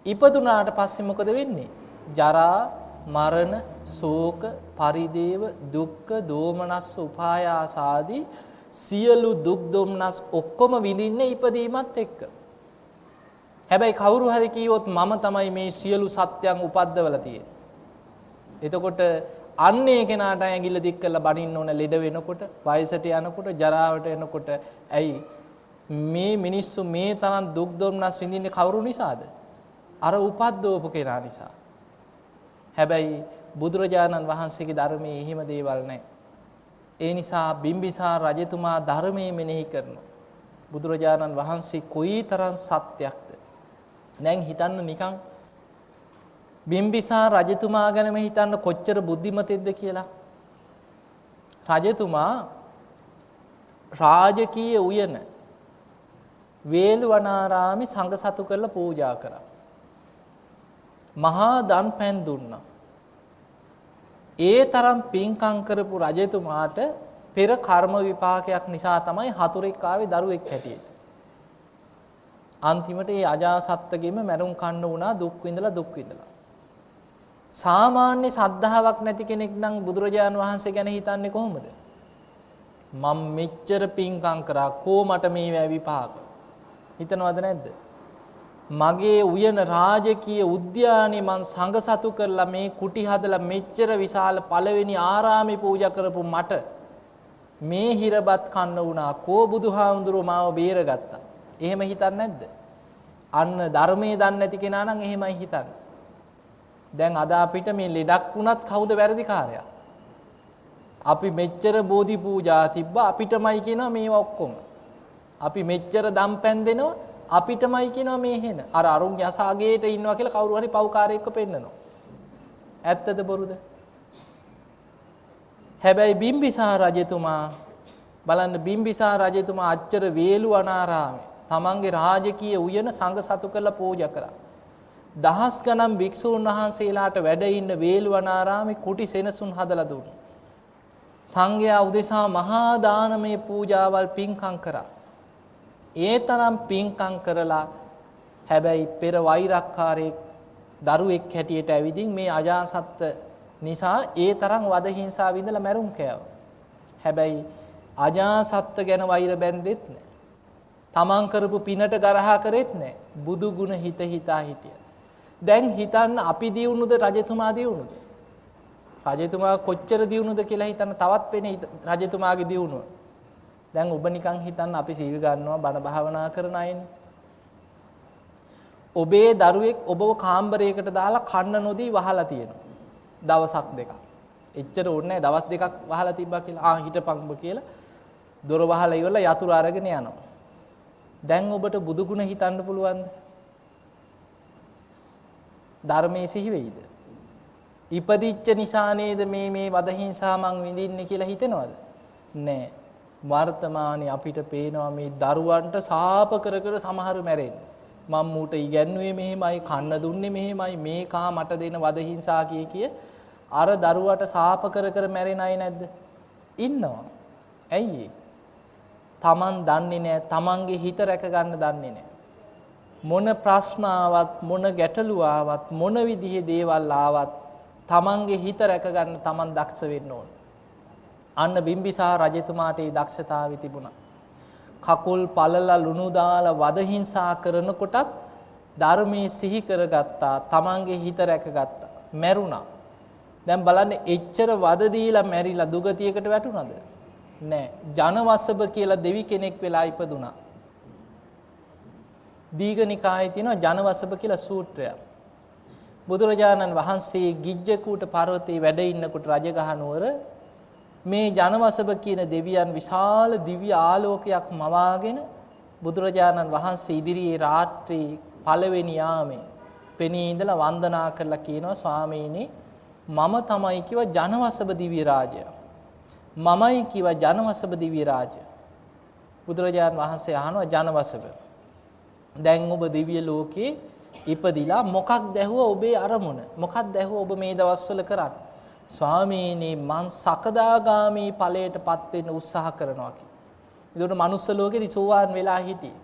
ඉපදුනාට පස්සේ මොකද වෙන්නේ? ජරා, මරණ, ශෝක, පරිදේව, දුක්ඛ, දෝමනස්ස, උපායාස ආදී සියලු දුක් දුම්නස් ඔක්කොම විඳින්නේ ඉපදීමත් එක්ක. හැබැයි කවුරු හරි කිව්වොත් මම තමයි මේ සියලු සත්‍යයන් උපද්දවලා තියෙන්නේ. එතකොට අන්නේ කෙනාට ඇඟිල්ල දික් කරලා බනින්න ඕන ලෙඩ වෙනකොට, වයසට යනකොට, ජරාවට එනකොට. ඇයි මේ මිනිස්සු මේ තරම් දුක් දුම්නස් විඳින්නේ කවුරු නිසාද? අර උපද්දවපු කෙනා නිසා. හැබැයි බුදුරජාණන් වහන්සේගේ ධර්මයේ එහෙම දේවල් නැහැ. ඒ නිසා බිම්බිසාර රජතුමා ධර්මයේ මෙනෙහි කරනවා. බුදුරජාණන් වහන්සේ කොයිතරම් සත්‍යයක්ද? දැන් හිතන්න නිකන් බිම්බිසාර රජතුමා ගැනම හිතන්න කොච්චර බුද්ධිමතෙක්ද කියලා. රජතුමා රාජකීය උයන වේළුවනාරාමේ සංඝ සතු කරලා පූජා කරා. මහා දන් පැන් දුන්නා. ඒ තරම් පින්කම් කරපු රජතුමාට පෙර කර්ම විපාකයක් නිසා තමයි හතුරෙක් ආවේ දරුවෙක් හැටියට. අන්තිමට ඒ අජාසත්තගෙම මැරුම් කන්න වුණා දුක් විඳලා. සාමාන්‍ය ශ්‍රද්ධාවක් නැති කෙනෙක් නම් බුදුරජාණන් වහන්සේ ගැන හිතන්නේ කොහොමද? මම මෙච්චර පින්කම් කරා කෝ මට මේ විපාක හිතනවද නැද්ද? මගේ උයන රාජකීය උද්‍යානයේ මං සංඝ සතු කරලා මේ කුටි හදලා මෙච්චර විශාල පළවෙනි ආරාමේ පූජා කරපු මට මේ හිරබත් කන්න වුණා කෝ බුදුහාමුදුරුවෝ මාව බේරගත්තා. එහෙම හිතන්නේ නැද්ද? අන්න ධර්මයේ දන්නේ නැති කෙනා නම් එහෙමයි හිතන්නේ. දැන් අද අපිට මේ ලෙඩක් වුණත් කවුද වැරදිකාරයා? අපි මෙච්චර බෝධි පූජා තිබ්බා අපිටමයි කියනවා මේවා ඔක්කොම. අපි මෙච්චර දම් පැන් දෙනවා අපිටමයි කියනවා මේ හෙන. අර අරුන් යසාගේට ඉන්නවා කියලා කවුරු හරි පව්කාරයෙක්ව පෙන්නනවා. ඇත්තද බොරුද? හැබැයි බිම්බිසාර රජතුමා බලන්න බිම්බිසාර රජතුමා අච්චර වේළුවනාරාමේ තමන්ගේ රාජකීය උයන සංඝ සතු කරලා පූජා කරා. දහස් ගණන් භික්ෂූන් වහන්සේලාට වැඩ ඉන්න වේළුවනාරාමේ කුටි සෙනසුන් හදලා දුන්නා. සංඝයා උදෙසා මහා දානමය පූජාවල් පින්කම් කරා. ඒ තරම් පින්කම් කරලා හැබැයි පෙර වෛරක්කාරයෙක් දරුවෙක් හැටියට ඇවිදින් මේ අජාසත්ත නිසා ඒ තරම් වද හිංසා විඳලා මැරුම් කෑවා. හැබැයි අජාසත්ත ගැන වෛර බැන්දෙත් නැහැ. තමන් කරපු පිනට ගරහා කරෙත් නැහැ. බුදු ගුණ හිතා හිටියා. දැන් හිතන්න අපි දියුණුද රජතුමා දියුණුද? රජතුමා කොච්චර දියුණුද කියලා හිතන්න තවත් වෙන්නේ රජතුමාගේ දියුණුව. දැන් ඔබ නිකන් හිතන්න අපි සීල් ගන්නවා බණ භාවනා කරන අයනේ. ඔබේ දරුවෙක් ඔබව කාමරයකට දාලා කන්න නොදී වහලා තියෙනවා. දවසක් දෙකක්. එච්චර ඕනේ නැහැ දවස් දෙකක් වහලා තිබ්බා කියලා. හිටපන්බ කියලා දොර වහලා ඉවරලා යතුරු අරගෙන යනවා. දැන් ඔබට බුදු ගුණ හිතන්න පුළුවන්ද? ධර්මයේ සිහි වෙයිද? ඉපදිච්ච නිසා නේද මේ වද හිංසා මං විඳින්නේ කියලා හිතෙනවද? නෑ. වර්තමානයේ අපිට පේනවා මේ දරුවන්ට සාප කර කර සමහරු මැරෙන්නේ. මම මූට ඉගැන්නුවේ මෙහෙමයි, කන්න දුන්නේ මෙහෙමයි, මේ කා මට දෙන වද හිංසා කිය අර දරුවට සාප කර කර මැරෙන අය නැද්ද? ඉන්නවා. ඇයි ඒ? Taman දන්නේ නැහැ, Tamanගේ හිත රැක ගන්න දන්නේ නැහැ. මොන ප්‍රශ්න ආවත්, මොන ගැටලු ආවත්, මොන විදිහේ දේවල් ආවත් තමන්ගේ හිත රැක ගන්න තමන් දක්ෂ වෙන්න ඕන. අන්න බිම්බිසාර රජතුමාට ඒ දක්ෂතාවය තිබුණා. කකුල් පළලා ලුණු දාලා වද හිංසා කරනකොටත් ධර්මයේ සිහි කරගත්තා, තමන්ගේ හිත රැකගත්තා. මැරුණා. දැන් බලන්න එච්චර වද දීලා මැරිලා දුගතියකට වැටුණාද? නෑ. ජනවසබ කියලා දෙවි කෙනෙක් වෙලා ඉපදුනා. දීඝනිකායේ තියෙනවා ජනවසබ කියලා සූත්‍රයක්. බුදුරජාණන් වහන්සේ ගිජ්ජකූට පර්වතයේ වැඩ ඉන්නකොට රජගහ නුවර මේ ජනවසබ කියන දෙවියන් විශාල දිව්‍ය ආලෝකයක් මවාගෙන බුදුරජාණන් වහන්සේ ඉදිරියේ රාත්‍රී පළවෙනි යාමේ පෙනී ඉඳලා වන්දනා කරලා කියනවා ස්වාමීනි මම තමයි කිව්ව ජනවසබ දිව්‍ය රාජය. මමයි කිව්ව ජනවසබ දිව්‍ය රාජය. බුදුරජාණන් වහන්සේ අහනවා ජනවසබ දැන් ඔබ දිව්‍ය ලෝකේ ඉපදිලා මොකක්ද ඇහුව ඔබේ අරමුණ? මොකක්ද ඇහුව ඔබ මේ දවස්වල කරන්නේ? ස්වාමීනි මං සකදාගාමී ඵලයටපත් වෙන්න උත්සාහ කරනවා කියලා. ඒකට මනුස්ස ලෝකෙදි සෝවාන් වෙලා හිටියේ.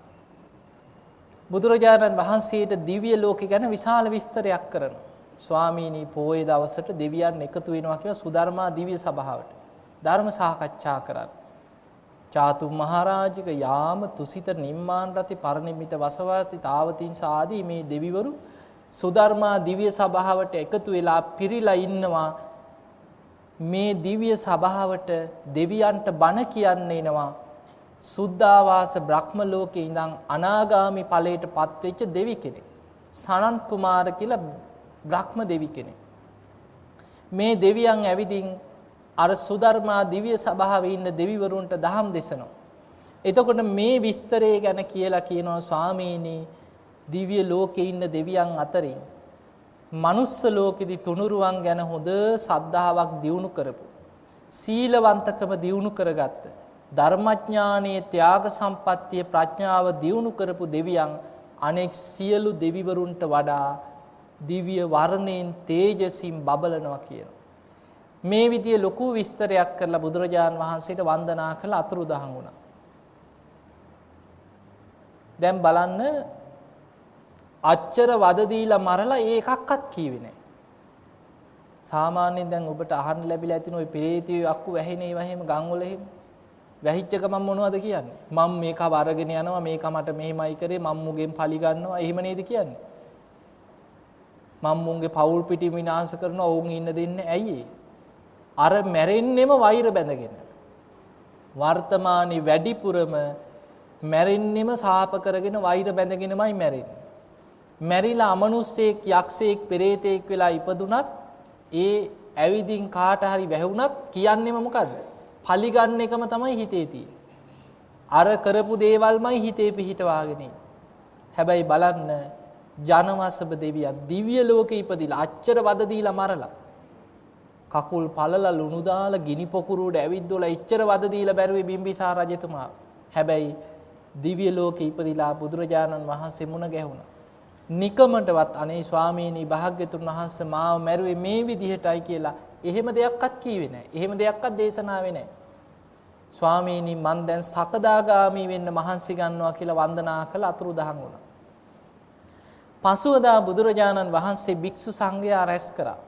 බුදුරජාණන් වහන්සේට දිව්‍ය ලෝකේ ගැන විශාල විස්තරයක් කරනවා. ස්වාමීනි පොයේ දවසට දෙවියන් එකතු වෙනවා කියලා සුධර්මා දිව්‍ය සභාවට ධර්ම සාකච්ඡා කරා. චාතු මහරජික යාම තුසිත නිම්මාන රති පරිනිම්මිත වසවර්ති තාවතිංස ආදී මේ දෙවිවරු සුධර්මා දිව්‍ය සභාවට එකතු වෙලා පිරීලා ඉන්නවා. මේ දිව්‍ය සභාවට දෙවියන්ට බණ කියන්න එනවා. සුද්ධාවාස බ්‍රහ්ම ලෝකේ ඉඳන් අනාගාමි ඵලයටපත් වෙච්ච දෙවි කෙනෙක්. සනත් කුමාර කියලා බ්‍රහ්ම දෙවි කෙනෙක්. මේ දෙවියන් ඇවිදින් අර සුධර්මා දිව්‍ය සභාවේ ඉන්න දෙවිවරුන්ට දහම් දෙසනවා. එතකොට මේ විස්තරය ගැන කියලා කියනවා ස්වාමීනි දිව්‍ය ලෝකේ ඉන්න දෙවියන් අතරින් මනුස්ස ලෝකෙදි තුනුරුවන් ගැන හොඳ සද්ධාාවක් දියුණු කරපු. සීලවන්තකම දියුණු කරගත්ත. ධර්මඥානයේ ත්‍යාග සම්පත්තිය ප්‍රඥාව දියුණු කරපු දෙවියන් අනෙක් සියලු දෙවිවරුන්ට වඩා දිව්‍ය වර්ණයෙන් තේජසින් බබලනවා කියන. මේ විදිය ලොකු විස්තරයක් කරලා බුදුරජාන් වහන්සේට වන්දනා කළ අතුරුදහන් වුණා. දැන් බලන්න අච්චර වද දීලා මරලා ඒ එකක්වත් කීවේ නැහැ. සාමාන්‍යයෙන් දැන් ඔබට අහන්න ලැබිලා ඇතින ওই පිරේතිය අක්කු වැහෙනේ වහෙම ගම් වල එහෙම වැහිච්ච ගමන් මොනවද කියන්නේ? මම මේක වරගෙන යනවා මේක මට මෙහෙමයි කරේ මම මුගෙන් පලි ගන්නවා එහෙම නේද කියන්නේ? මම මුන්ගේ පවුල් පිටි විනාශ කරනවා ඔවුන් ඉන්න දෙන්නේ ඇයි අර මැරෙන්නෙම වෛර බැඳගෙන. වර්තමානයේ වැඩිපුරම මැරෙන්නෙම සාප කරගෙන වෛර බැඳගෙනමයි මැරෙන්නේ. මැරිලා අමනුස්සයෙක් යක්ෂයෙක් පෙරේතයෙක් වෙලා ඉපදුනත් ඒ ඇවිදින් කාට හරි වැහුණත් කියන්නේම මොකද්ද? පලි ගන්න එකම තමයි හිතේ තියෙන්නේ. අර කරපු දේවල්මයි හිතේ පිහිටවාගෙන ඉන්නේ. හැබැයි බලන්න ජනවසබ දෙවියන් දිව්‍ය ලෝකේ ඉපදිලා අච්චර වද දීලා මරලා කකුල් පළලා ලුණු දාලා ගිනි පොකුරුවට ඇවිද්දෝලා එච්චර වද දීලා බැරුවේ බිම්බිසාර රජතුමා. හැබැයි දිව්‍ය ලෝකේ ඉපදිලා බුදුරජාණන් වහන්සේ මුණ ගැහුණා. නිකමටවත් අනේ ස්වාමීනි භාග්‍යතුන් වහන්සේ මාව මැරුවේ මේ විදිහටයි කියලා එහෙම දෙයක්වත් කීවේ නැහැ. එහෙම දෙයක්වත් දේශනාවේ නැහැ. ස්වාමීනි මං දැන් සකදාගාමි වෙන්න මහන්සි ගන්නවා කියලා වන්දනා කළ අතුරුදහන් වුණා. පසුවදා බුදුරජාණන් වහන්සේ භික්ෂු සංඝයා රැස් කරා.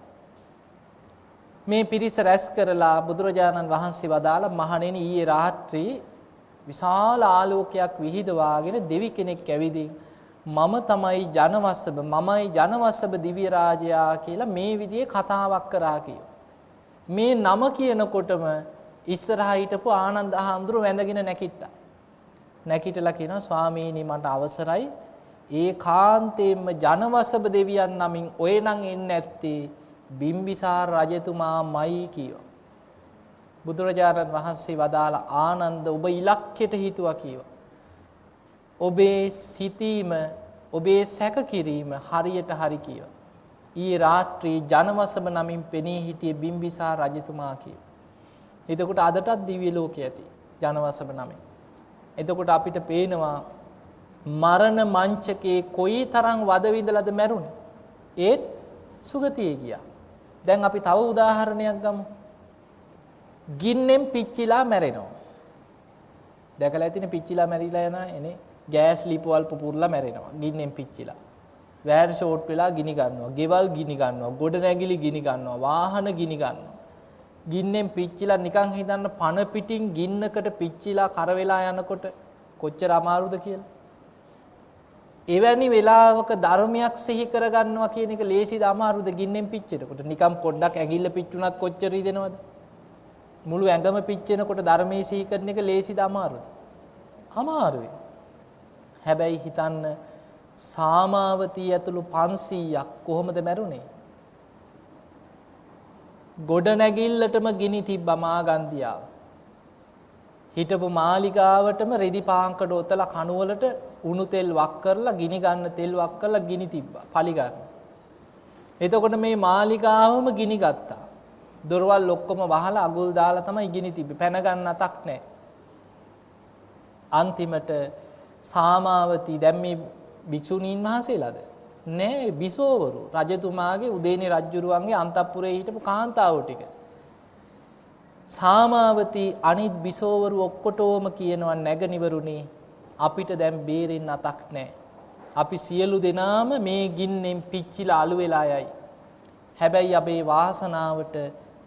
මේ පිරිස රැස් කරලා බුදුරජාණන් වහන්සේ වදාළ මහණෙනි ඊයේ රාත්‍රී විශාල ආලෝකයක් විහිදවාගෙන දෙවි කෙනෙක් ඇවිදින් මම තමයි ජනවස්සබ මමයි ජනවස්සබ දිව්‍ය රාජයා කියලා මේ විදිහේ කතාවක් කරා කිය. මේ නම කියනකොටම ඉස්සරහා හිටපු ආනන්ද හාමුදුරුවෝ වැඳගෙන නැකිට්ටා. නැකිටලා කියනවා ස්වාමීනි මට අවසරයි ඒ කාන්තේම ජනවසබ දෙවියන් නමින් ඔය නම් එන්නේ නැත්තේ බිම්බිසාර රජතුමාමයි කියවා. බුදුරජාණන් වහන්සේ වදාළ ආනන්ද ඔබ ඉලක්කයට හිතුවා කියවා. ඔබේ සිතීම ඔබේ සැක කිරීම හරියට හරි කියවා. ඊ රාත්‍රී ජනවසබ නමින් පෙනී හිටියේ බිම්බිසාර රජතුමා කියවා. එතකොට අදටත් දිව්‍ය ලෝකයේ ඇති ජනවසබ නමින්. එතකොට අපිට පේනවා මරණ මංචකේ කොයි තරම් වද විඳලාද මැරුණේ. ඒත් සුගතියේ ගියා. දැන් අපි තව උදාහරණයක් ගමු. ගින්නෙන් පිච්චිලා මැරෙනවා. දැකලා ඇතිනේ පිච්චිලා මැරිලා යන එනේ ගෑස් ලිපවල් පුපුරලා මැරෙනවා. ගින්නෙන් පිච්චිලා. වෑර් ෂෝට් වෙලා ගිනි ගන්නවා. ගෙවල් ගිනි ගන්නවා. ගොඩ නැගිලි ගිනි ගන්නවා. වාහන ගිනි ගන්නවා. ගින්නෙන් පිච්චිලා නිකන් හිතන්න පණ පිටින් ගින්නකට පිච්චිලා කර වෙලා යනකොට කොච්චර අමාරුද කියලා. එවැනි වෙලාවක ධර්මයක් සිහි කරගන්නවා කියන එක ලේසිද අමාරුද ගින්නෙන් පිච්චෙනකොට නිකම් පොඩ්ඩක් ඇඟිල්ල පිච්චුණත් කොච්චර රිදෙනවද මුළු ඇඟම පිච්චෙනකොට ධර්මයේ සිහි කරන එක ලේසිද අමාරුද අමාරුයි හැබැයි හිතන්න සාමාවතී ඇතුළු 500ක් කොහොමද මැරුණේ ගොඩ නැගිල්ලටම ගිනි තිබ්බ මාගන්දියාව හිටපු මාලිගාවටම රෙදි පාංකඩ ඔතලා කණුවලට උණු තෙල් වක් කරලා ගිනි ගන්න තෙල් වක් කරලා ගිනි තිබ්බා පලි ගන්න. එතකොට මේ මාලිගාවම ගිනි ගත්තා. දොරවල් ඔක්කොම වහලා අගුල් දාලා තමයි ගිනි තිබ්බේ. පැන ගන්න අතක් නැහැ. අන්තිමට සාමාවතී දැන් මේ භික්ෂුණීන් වහන්සේලාද? නෑ බිසෝවරු. රජතුමාගේ උදේනි රජුරුවන්ගේ අන්තපුරේ හිටපු කාන්තාවෝ ටික. සාමාවතී අනිත් බිසෝවරු ඔක්කොටම කියනවා නැගනිවරුනි අපිට දැන් බේරෙන්න අතක් නැහැ. අපි සියලු දෙනාම මේ ගින්නෙන් පිච්චිලා අළු වෙලා යයි. හැබැයි අපේ වාසනාවට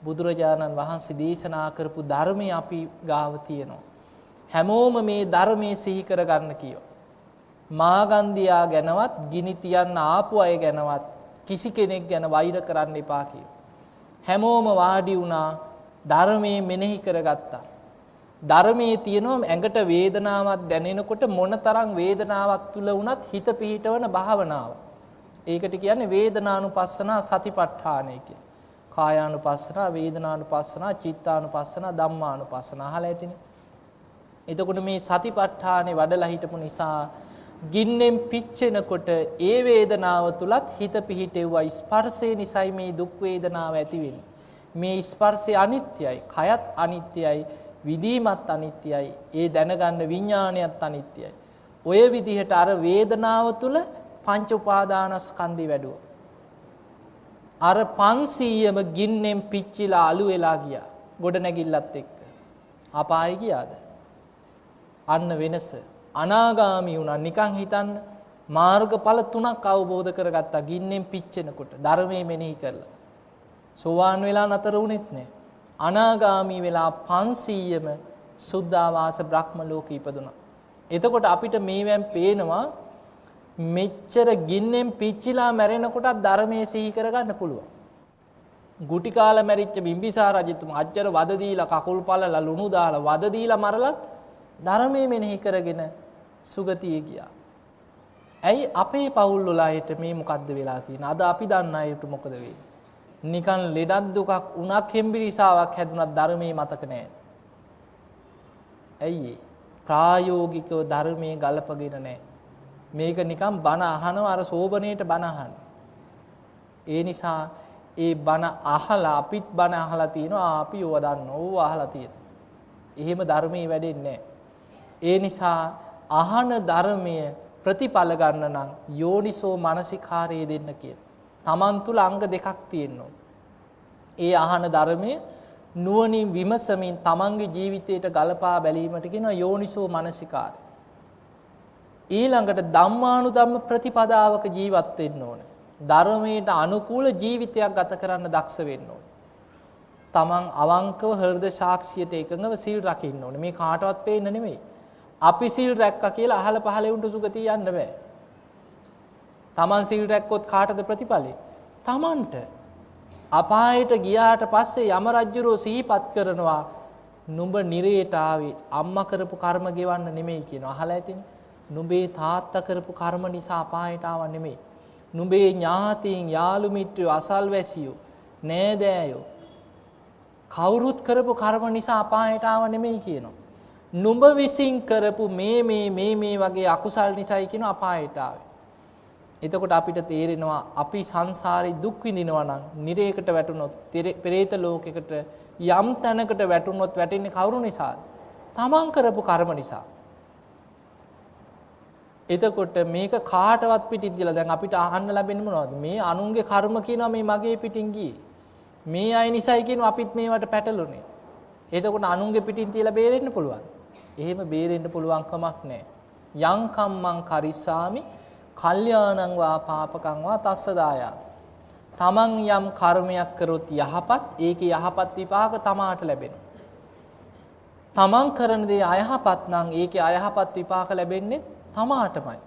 බුදුරජාණන් වහන්සේ දේශනා කරපු ධර්මය අපි ගාව තියෙනවා. හැමෝම මේ ධර්මයේ සිහි කරගන්න කියෝ. මාගන්දියා ගැනවත් ගිනි තියන්න ආපු අය ගැනවත් කිසි කෙනෙක් ගැන වෛර කරන්න එපා කියෝ. හැමෝම වාඩි වුණා ධර්මයේ මෙනෙහි කරගත්තා. ධර්මයේ තියෙනවා ඇඟට වේදනාවක් දැනෙනකොට මොනතරම් වේදනාවක් තුල වුණත් හිත පිහිටවන භාවනාව. ඒකට කියන්නේ වේදනානුපස්සනා සතිපට්ඨානය කියලා. කායානුපස්සනා, වේදනානුපස්සනා, චිත්තානුපස්සනා, ධම්මානුපස්සනා අහලා ඇතිනේ. එතකොට මේ සතිපට්ඨානේ වඩලා හිටපු නිසා ගින්නෙන් පිච්චෙනකොට ඒ වේදනාව තුලත් හිත පිහිටෙව්වා. ස්පර්ශය නිසයි මේ දුක් වේදනාව ඇති වෙන්නේ. මේ ස්පර්ශය අනිත්‍යයි, කයත් අනිත්‍යයි, විදීමත් අනිත්‍යයි, ඒ දැනගන්න විඥානයත් අනිත්‍යයි. ඔය විදිහට අර වේදනාව තුල පංච උපාදානස්කන්ධي වැඩුවා. අර 500ම ගින්නෙන් පිච්චිලා අලු වෙලා ගියා. ගොඩ නැගිල්ලත් එක්ක. අපායි ගියාද? අන්න වෙනස. අනාගාමී වුණා. නිකන් හිතන්න මාර්ගඵල 3ක් අවබෝධ කරගත්තා ගින්නෙන් පිච්චෙනකොට ධර්මයේ මෙනෙහි කරලා. සෝවාන් වෙලා නතර වුණෙත් නෑ. අනාගාමී වෙලා 500ම සුද්ධාවාස බ්‍රහ්ම ලෝකෙ ඉපදුනා. එතකොට අපිට මේවෙන් පේනවා මෙච්චර ගින්නෙන් පිච්චිලා මැරෙනකොටත් ධර්මයේ සිහි කරගන්න පුළුවන්. ගුටි කාලා මැරිච්ච බිම්බිසාර රජතුමා අච්චර වද දීලා කකුල් පළලා ලුණු දාලා වද දීලා මරලත් ධර්මයේ මෙනෙහි කරගෙන සුගතියේ ගියා. ඇයි අපේ පවුල් වල අයට මේ මොකද්ද වෙලා තියෙන්නේ? අද අපි දන්න අයට මොකද වෙන්නේ? නිකන් ලෙඩක් දුකක් උණක් හෙම්බිරිසාවක් හැදුනත් ධර්මයේ මතක නැහැ. ඇයි? ප්‍රායෝගිකව ධර්මයේ ගලපගෙන නැහැ. මේක නිකන් බණ අහනවා අර සෝබනේට බණ අහන. ඒ නිසා ඒ බණ අහලා අපිත් බණ අහලා තිනවා අපි ඕව දන්නවා ඕව අහලා තියෙනවා. එහෙම ධර්මයේ වැඩෙන්නේ නැහැ. ඒ නිසා අහන ධර්මයේ ප්‍රතිඵල ගන්න නම් යෝනිසෝ මනසිකාරය දෙන්න කියන. තමන් තුල අංග දෙකක් තියෙනවා. ඒ අහන ධර්මයේ නුවණින් විමසමින් තමන්ගේ ජීවිතයට ගලපා බැලීමට කියනවා යෝනිසෝ මනසිකාරය. ඊළඟට ධම්මානුධම්ම ප්‍රතිපදාවක ජීවත් වෙන්න ඕනේ. ධර්මයට අනුකූල ජීවිතයක් ගත කරන්න දක්ෂ වෙන්න ඕනේ. තමන් අවංකව හෘද සාක්ෂියට එකඟව සීල් රකින්න ඕනේ. මේ කාටවත් පේන්න නෙමෙයි. අපි සීල් රැක්කා කියලා අහල පහල උන්ට සුගතිය යන්න බෑ. තමන් සීල් රැක්කොත් කාටද ප්‍රතිඵලෙ? තමන්ට. අපායට ගියාට පස්සේ යම රජුරෝ සිහිපත් කරනවා නුඹ නිරේට ආවේ අම්මා කරපු කර්ම ගෙවන්න නෙමෙයි කියනවා. අහලා ඇතිනේ. නුඹේ තාත්තා කරපු කර්ම නිසා අපායට ආව නෙමෙයි. නුඹේ ඥාතීන් යාළු මිත්‍රයෝ අසල්වැසියෝ නෑදෑයෝ කවුරුත් කරපු කර්ම නිසා අපායට ආව නෙමෙයි කියනවා. නුඹ විසින් කරපු මේ වගේ අකුසල් නිසායි කියන අපායට ආවේ. එතකොට අපිට තේරෙනවා අපි සංසාරේ දුක් විඳිනවා නම් නිරේකට වැටුනොත් පෙරේත ලෝකයකට යම් තැනකට වැටුනොත් වැටෙන්නේ කවුරු නිසාද? තමන් කරපු කර්ම නිසා. එතකොට මේක කාටවත් පිටින් දිලා දැන් අපිට අහන්න ලැබෙන්නේ මොනවද? මේ අනුන්ගේ කර්ම කියනවා මේ මගේ පිටින් ගියේ. මේ අය නිසායි කියනවා අපිත් මේවට පැටළුනේ. එතකොට අනුන්ගේ පිටින් තියලා බේරෙන්න පුළුවන්. එහෙම බේරෙන්න පුළුවන් කමක් නැහැ. යං කම්මං කරිස්සාමි කල්යාණං වා පාපකං වා තස්ස දායාත. තමන් යම් කර්මයක් කරොත් යහපත් ඒකේ යහපත් විපාක තමාට ලැබෙනවා. තමන් කරන දේ අයහපත් නම් ඒකේ අයහපත් විපාක ලැබෙන්නේ තමාටමයි.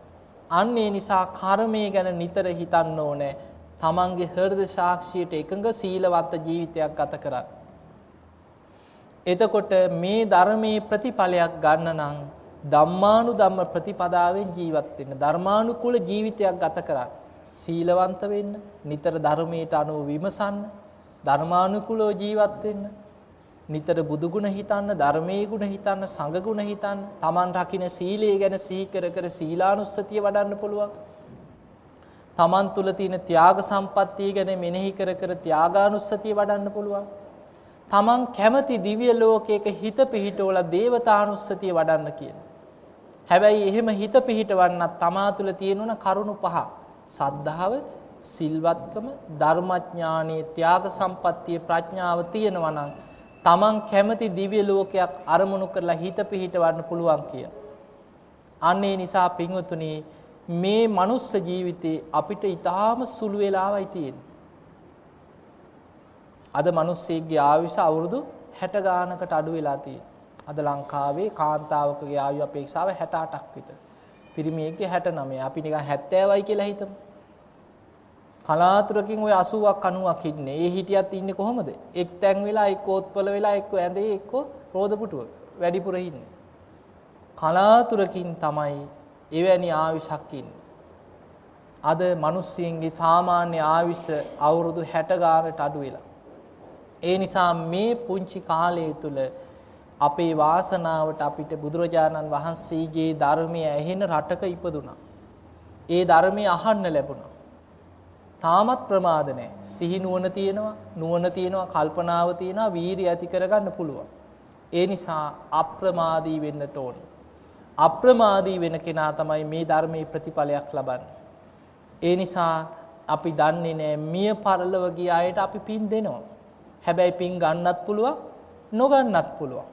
අන්න ඒ නිසා කර්මය ගැන නිතර හිතන්න ඕනේ. තමන්ගේ හෘද සාක්ෂියට එකඟ සීලවත් ජීවිතයක් ගත කරන්න. එතකොට මේ ධර්මයේ ප්‍රතිඵලයක් ගන්න නම් ධම්මානුධම්ම ප්‍රතිපදාවෙන් ජීවත් වෙන්න. ධර්මානුකූල ජීවිතයක් ගත කරන්න. සීලවන්ත වෙන්න, නිතර ධර්මයට අනුව විමසන්න, ධර්මානුකූලව ජීවත් වෙන්න. නිතර බුදු ගුණ හිතන්න, ධර්මයේ ගුණ හිතන්න, සංඝ ගුණ හිතන්න, තමන් රකින්න සීලය ගැන සිහි කර කර සීලානුස්සතිය වඩන්න පුළුවන්. තමන් තුල තියෙන ත්‍යාග සම්පත්තිය ගැන මෙනෙහි කර කර ත්‍යාගානුස්සතිය වඩන්න පුළුවන්. තමන් කැමති දිව්‍ය ලෝකයක හිත පිහිටවලා දේවතානුස්සතිය වඩන්න කියන. හැබැයි එහෙම හිත පිහිටවන්නත් තමා තුල තියෙන කරුණු පහ. සද්ධාව, සිල්වත්කම, ධර්මඥානීය, ත්‍යාග සම්පත්තිය, ප්‍රඥාව තියෙනවා නම් තමන් කැමති දිව්‍ය ලෝකයක් අරමුණු කරලා හිත පිහිටවන්න පුළුවන් කිය. අන්න ඒ නිසා පින්වතුනි මේ මනුස්ස ජීවිතේ අපිට ඊටාම සුළු වෙලාවයි තියෙන්නේ. අද මිනිස්සෙක්ගේ ආයුෂ අවුරුදු 60 ගානකට අඩු වෙලා තියෙනවා. අද ලංකාවේ කාන්තාවකගේ ආයු අපේක්ෂාව 68ක් විතර. පිරිමියෙක්ගේ 69. අපි නිකන් 70යි කියලා හිතමු. කලාතුරකින් ওই 80ක් 90ක් ඉන්නේ. ඒ හිටියත් ඉන්නේ කොහොමද? එක් තැන් වෙලා එක්ක ඔත්පල වෙලා එක්ක ඇඳේ එක්ක රෝද පුටුවක වැඩිපුර ඉන්නේ. කලාතුරකින් තමයි එවැනි ආයුෂක් ඉන්නේ. අද මිනිස්සුන්ගේ සාමාන්‍ය ආයුෂ අවුරුදු 60 ගානට අඩු වෙලා. ඒ නිසා මේ පුංචි කාලය තුල අපේ වාසනාවට අපිට බුදුරජාණන් වහන්සේගේ ධර්මය ඇහෙන රටක ඉපදුනා. ඒ ධර්මය අහන්න ලැබුණා. තාමත් ප්‍රමාද නැහැ. සිහි නුවණ තියෙනවා, කල්පනාව තියෙනවා, වීරිය ඇති කරගන්න පුළුවන්. ඒ නිසා අප්‍රමාදී වෙන්නට ඕන. අප්‍රමාදී වෙන කෙනා තමයි මේ ධර්මයේ ප්‍රතිඵලයක් ලබන්නේ. ඒ නිසා අපි දන්නේ නැහැ මිය පරලොව ගිය අයට අපි පින් දෙනවා. හැබැයි පින් ගන්නත් පුළුවන්, නොගන්නත් පුළුවන්.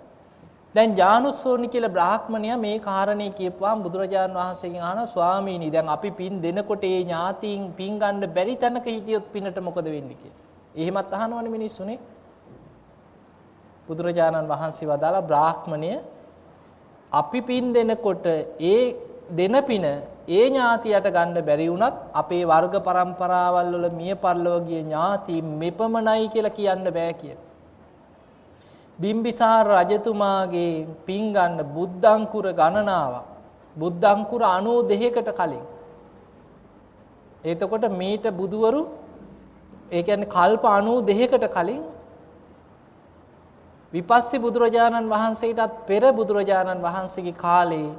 දැන් ජානුස්සෝනි කියලා බ්‍රාහ්මණයා මේ කාරණේ කියපුවාම බුදුරජාණන් වහන්සේගෙන් අහනවා ස්වාමීනි දැන් අපි පින් දෙනකොට ඒ ඥාතීන් පින් ගන්න බැරි තැනක හිටියොත් පිනට මොකද වෙන්නේ කියලා. එහෙමත් අහනවනේ මිනිස්සුනේ. බුදුරජාණන් වහන්සේ වදාලා බ්‍රාහ්මණය අපි පින් දෙනකොට ඒ දෙන පින ඒ ඥාතියට ගන්න බැරි වුණත් අපේ වර්ග પરම්පරාවල් වල මිය පරලොව ගිය ඥාති මෙපමණයි කියලා කියන්න බෑ කියලා. බිම්බිසාර රජතුමාගේ පින් ගන්න බුද්ධංකුර ගණනාවක්. බුද්ධංකුර 92කට කලින්. එතකොට මේට බුදුවරු ඒ කියන්නේ කල්ප 92කට කලින් විපස්සී බුදුරජාණන් වහන්සේටත් පෙර බුදුරජාණන් වහන්සේගේ කාලේ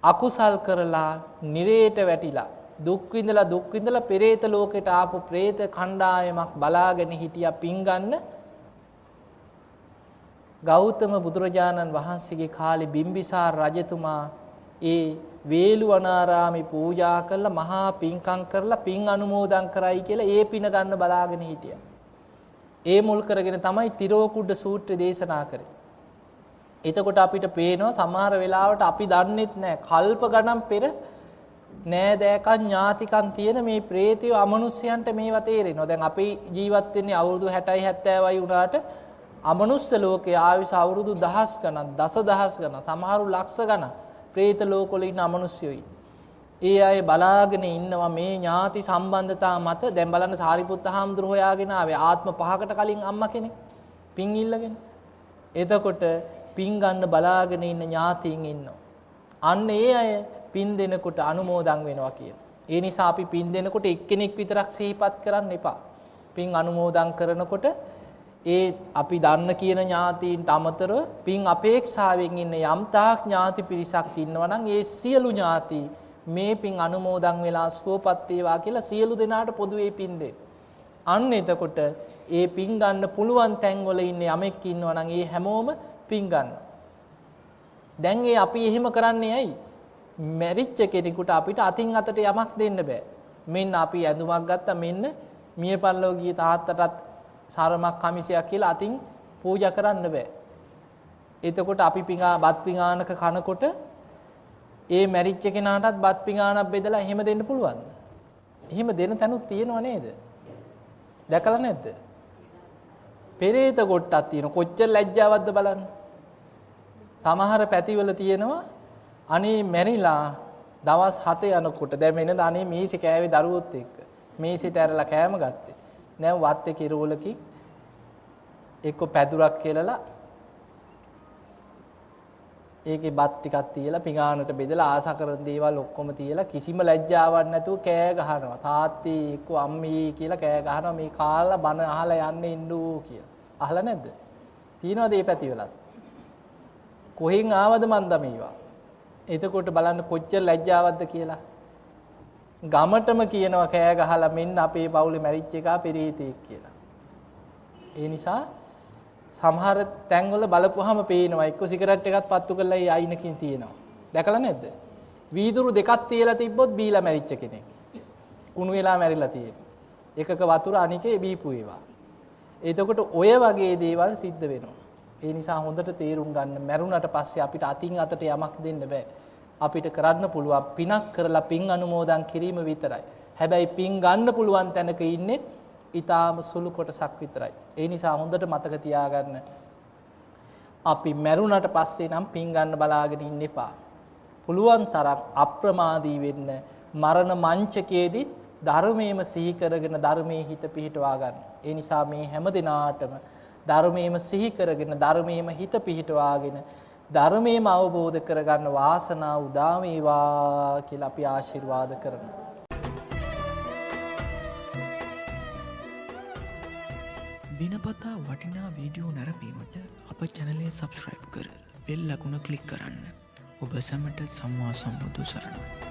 අකුසල් කරලා නිරේට වැටිලා දුක් විඳලා පෙරේත ලෝකෙට ආපු പ്രേත කණ්ඩායමක් බලාගෙන හිටියා පින් ගන්න. ගෞතම බුදුරජාණන් වහන්සේගේ කාලේ බිම්බිසාර රජතුමා ඒ වේළුවනාරාමේ පූජා කරලා මහා පින්කම් කරලා පින් අනුමෝදන් කරයි කියලා ඒ පින ගන්න බලාගෙන හිටියා. ඒ මුල් කරගෙන තමයි තිරෝකුඩ සූත්‍රය දේශනා කරේ. එතකොට අපිට පේනවා සමහර වෙලාවට අපි දන්නෙත් නැහැ කල්ප ගණන් පෙර නෑදෑකම් ඥාතිකම් තියෙන මේ ප්‍රේතයෝ අමනුෂ්‍යයන්ට මේවා තේරෙනවා. දැන් අපි ජීවත් වෙන්නේ අවුරුදු 60යි 70යි වුණාට අමනුෂ්‍ය ලෝකයේ ආයුෂ අවුරුදු දහස් ගණන්, දසදහස් ගණන්, සමහරු ලක්ෂ ගණන් പ്രേත ලෝකවල ඉන්න අමනුෂ්‍යයෝ. ඒ අය බලාගෙන ඉන්නවා මේ ඥාති සම්බන්ධතා මත. දැන් බලන්න සාරිපුත්ත හාමුදුරුවෝ හොයාගෙන ආවේ ආත්ම 5කට කලින් අම්මා කෙනෙක් පින් ඉල්ලගෙන. එතකොට පින් ගන්න බලාගෙන ඉන්න ඥාතීන් ඉන්නවා. අන්න ඒ අය පින් දෙනකොට අනුමෝදන් වෙනවා කියන. ඒ නිසා අපි පින් දෙනකොට එක්කෙනෙක් විතරක් සිහිපත් කරන්න එපා. පින් අනුමෝදන් කරනකොට ඒ අපි දන්න කියන ඥාතීන්ට අමතරව පින් අපේක්ෂාවෙන් ඉන්න යම් තාක් ඥාති පිරිසක් ඉන්නවා නම් ඒ සියලු ඥාති මේ පින් අනුමෝදන් වෙලා සුවපත් වේවා කියලා සියලු දෙනාට පොදුවේ පින් දෙන්න. අන්න එතකොට ඒ පින් ගන්න පුළුවන් තැන්වල ඉන්න යමෙක් ඉන්නවා නම් ඒ හැමෝම පින් ගන්න. දැන් ඒ අපි එහෙම කරන්නේ ඇයි? මැරිච්ච කෙනෙකුට අපිට අතින් අතට යමක් දෙන්න බෑ. මෙන්න අපි ඇඳුමක් ගත්තා මෙන්න මිය පරලොව ගිය තාත්තටත් සරමක් කමිසයක් කියලා අතින් පූජා කරන්න බෑ. එතකොට අපි බත් පිඟානක කනකොට ඒ මැරිච්ච කෙනාටත් බත් පිඟානක් බෙදලා එහෙම දෙන්න පුළුවන්ද? එහෙම දෙන තැනුත් තියෙනව නේද? දැකලා නැද්ද? පෙරේත කොට්ටක් තියෙන කොච්චර ලැජ්ජාවක්ද බලන්න. සමහර පැතිවල තියෙනවා අනේ මැරිලා දවස් 7 යනකොට දැන් වෙනද අනේ මේසෙ කෑවේ දරුවොත් එක්ක මේසෙට ඇරලා කෑම ගත්තේ. දැන් වත්තේ කිරෝලකින් එක්ක පැදුරක් කෙලලා ඒකේ බත් ටිකක් තියලා පිඟානට බෙදලා ආස කරන දේවල් ඔක්කොම තියලා කිසිම ලැජ්ජාවක් නැතුව කෑ ගහනවා. තාත්තී එක්ක අම්මී කියලා කෑ ගහනවා මේ කාලා බන අහලා යන්න ඉන්නෝ කියලා. අහලා නැද්ද? තියනවාද මේ පැතිවලත්? කොහෙන් ආවද මන්ද මේවා? එතකොට බලන්න කොච්චර ලැජ්ජාවක්ද කියලා. ගමටම කියනවා කෑ ගහලා මෙන්න අපේ පවුලේ මැරිච්ච එකා පෙරේතෙක් කියලා. ඒ නිසා සමහර තැන්වල බලපුවාම පේනවා එක්ක සිගරට් එකක් පත්තු කරලා ඒ අයිනකින් තියෙනවා. දැකලා නැද්ද? වීදුරු දෙකක් තියලා තිබ්බොත් බීලා මැරිච්ච කෙනෙක්. කුණු වෙලා මැරිලා තියෙනවා. එකක වතුර අනිකේ බීපු ඒවා. එතකොට ඔය වගේ දේවල් සිද්ධ වෙනවා. ඒ නිසා හොඳට තේරුම් ගන්න මැරුණට පස්සේ අපිට අතින් අතට යමක් දෙන්න බෑ. අපිට කරන්න පුළුවන් පිනක් කරලා පින් අනුමෝදන් කිරීම විතරයි. හැබැයි පින් ගන්න පුළුවන් තැනක ඉන්නේ ඊටාම සුළු කොටසක් විතරයි. ඒ නිසා හොඳට මතක තියාගන්න අපි මැරුණට පස්සේ නම් පින් ගන්න බලාගෙන ඉන්න එපා. පුළුවන් තරම් අප්‍රමාදී වෙන්න මරණ මංචකයේදී ධර්මයේම සිහි කරගෙන ධර්මයේ හිත පිහිටවා ගන්න. ඒ නිසා මේ හැම දිනාටම ධර්මයේම සිහි කරගෙන ධර්මයේම හිත පිහිටවාගෙන ධර්මයේම අවබෝධ කරගන්න වාසනාව උදා වේවා කියලා අපි ආශිර්වාද කරනවා. දිනපතා වටිනා වීඩියෝ නැරඹීමට අප චැනලේ සබස්ක්‍රයිබ් කර බෙල් ලකුණ ක්ලික් කරන්න. ඔබ සැමට සම්මා සම්බුදු සරණයි.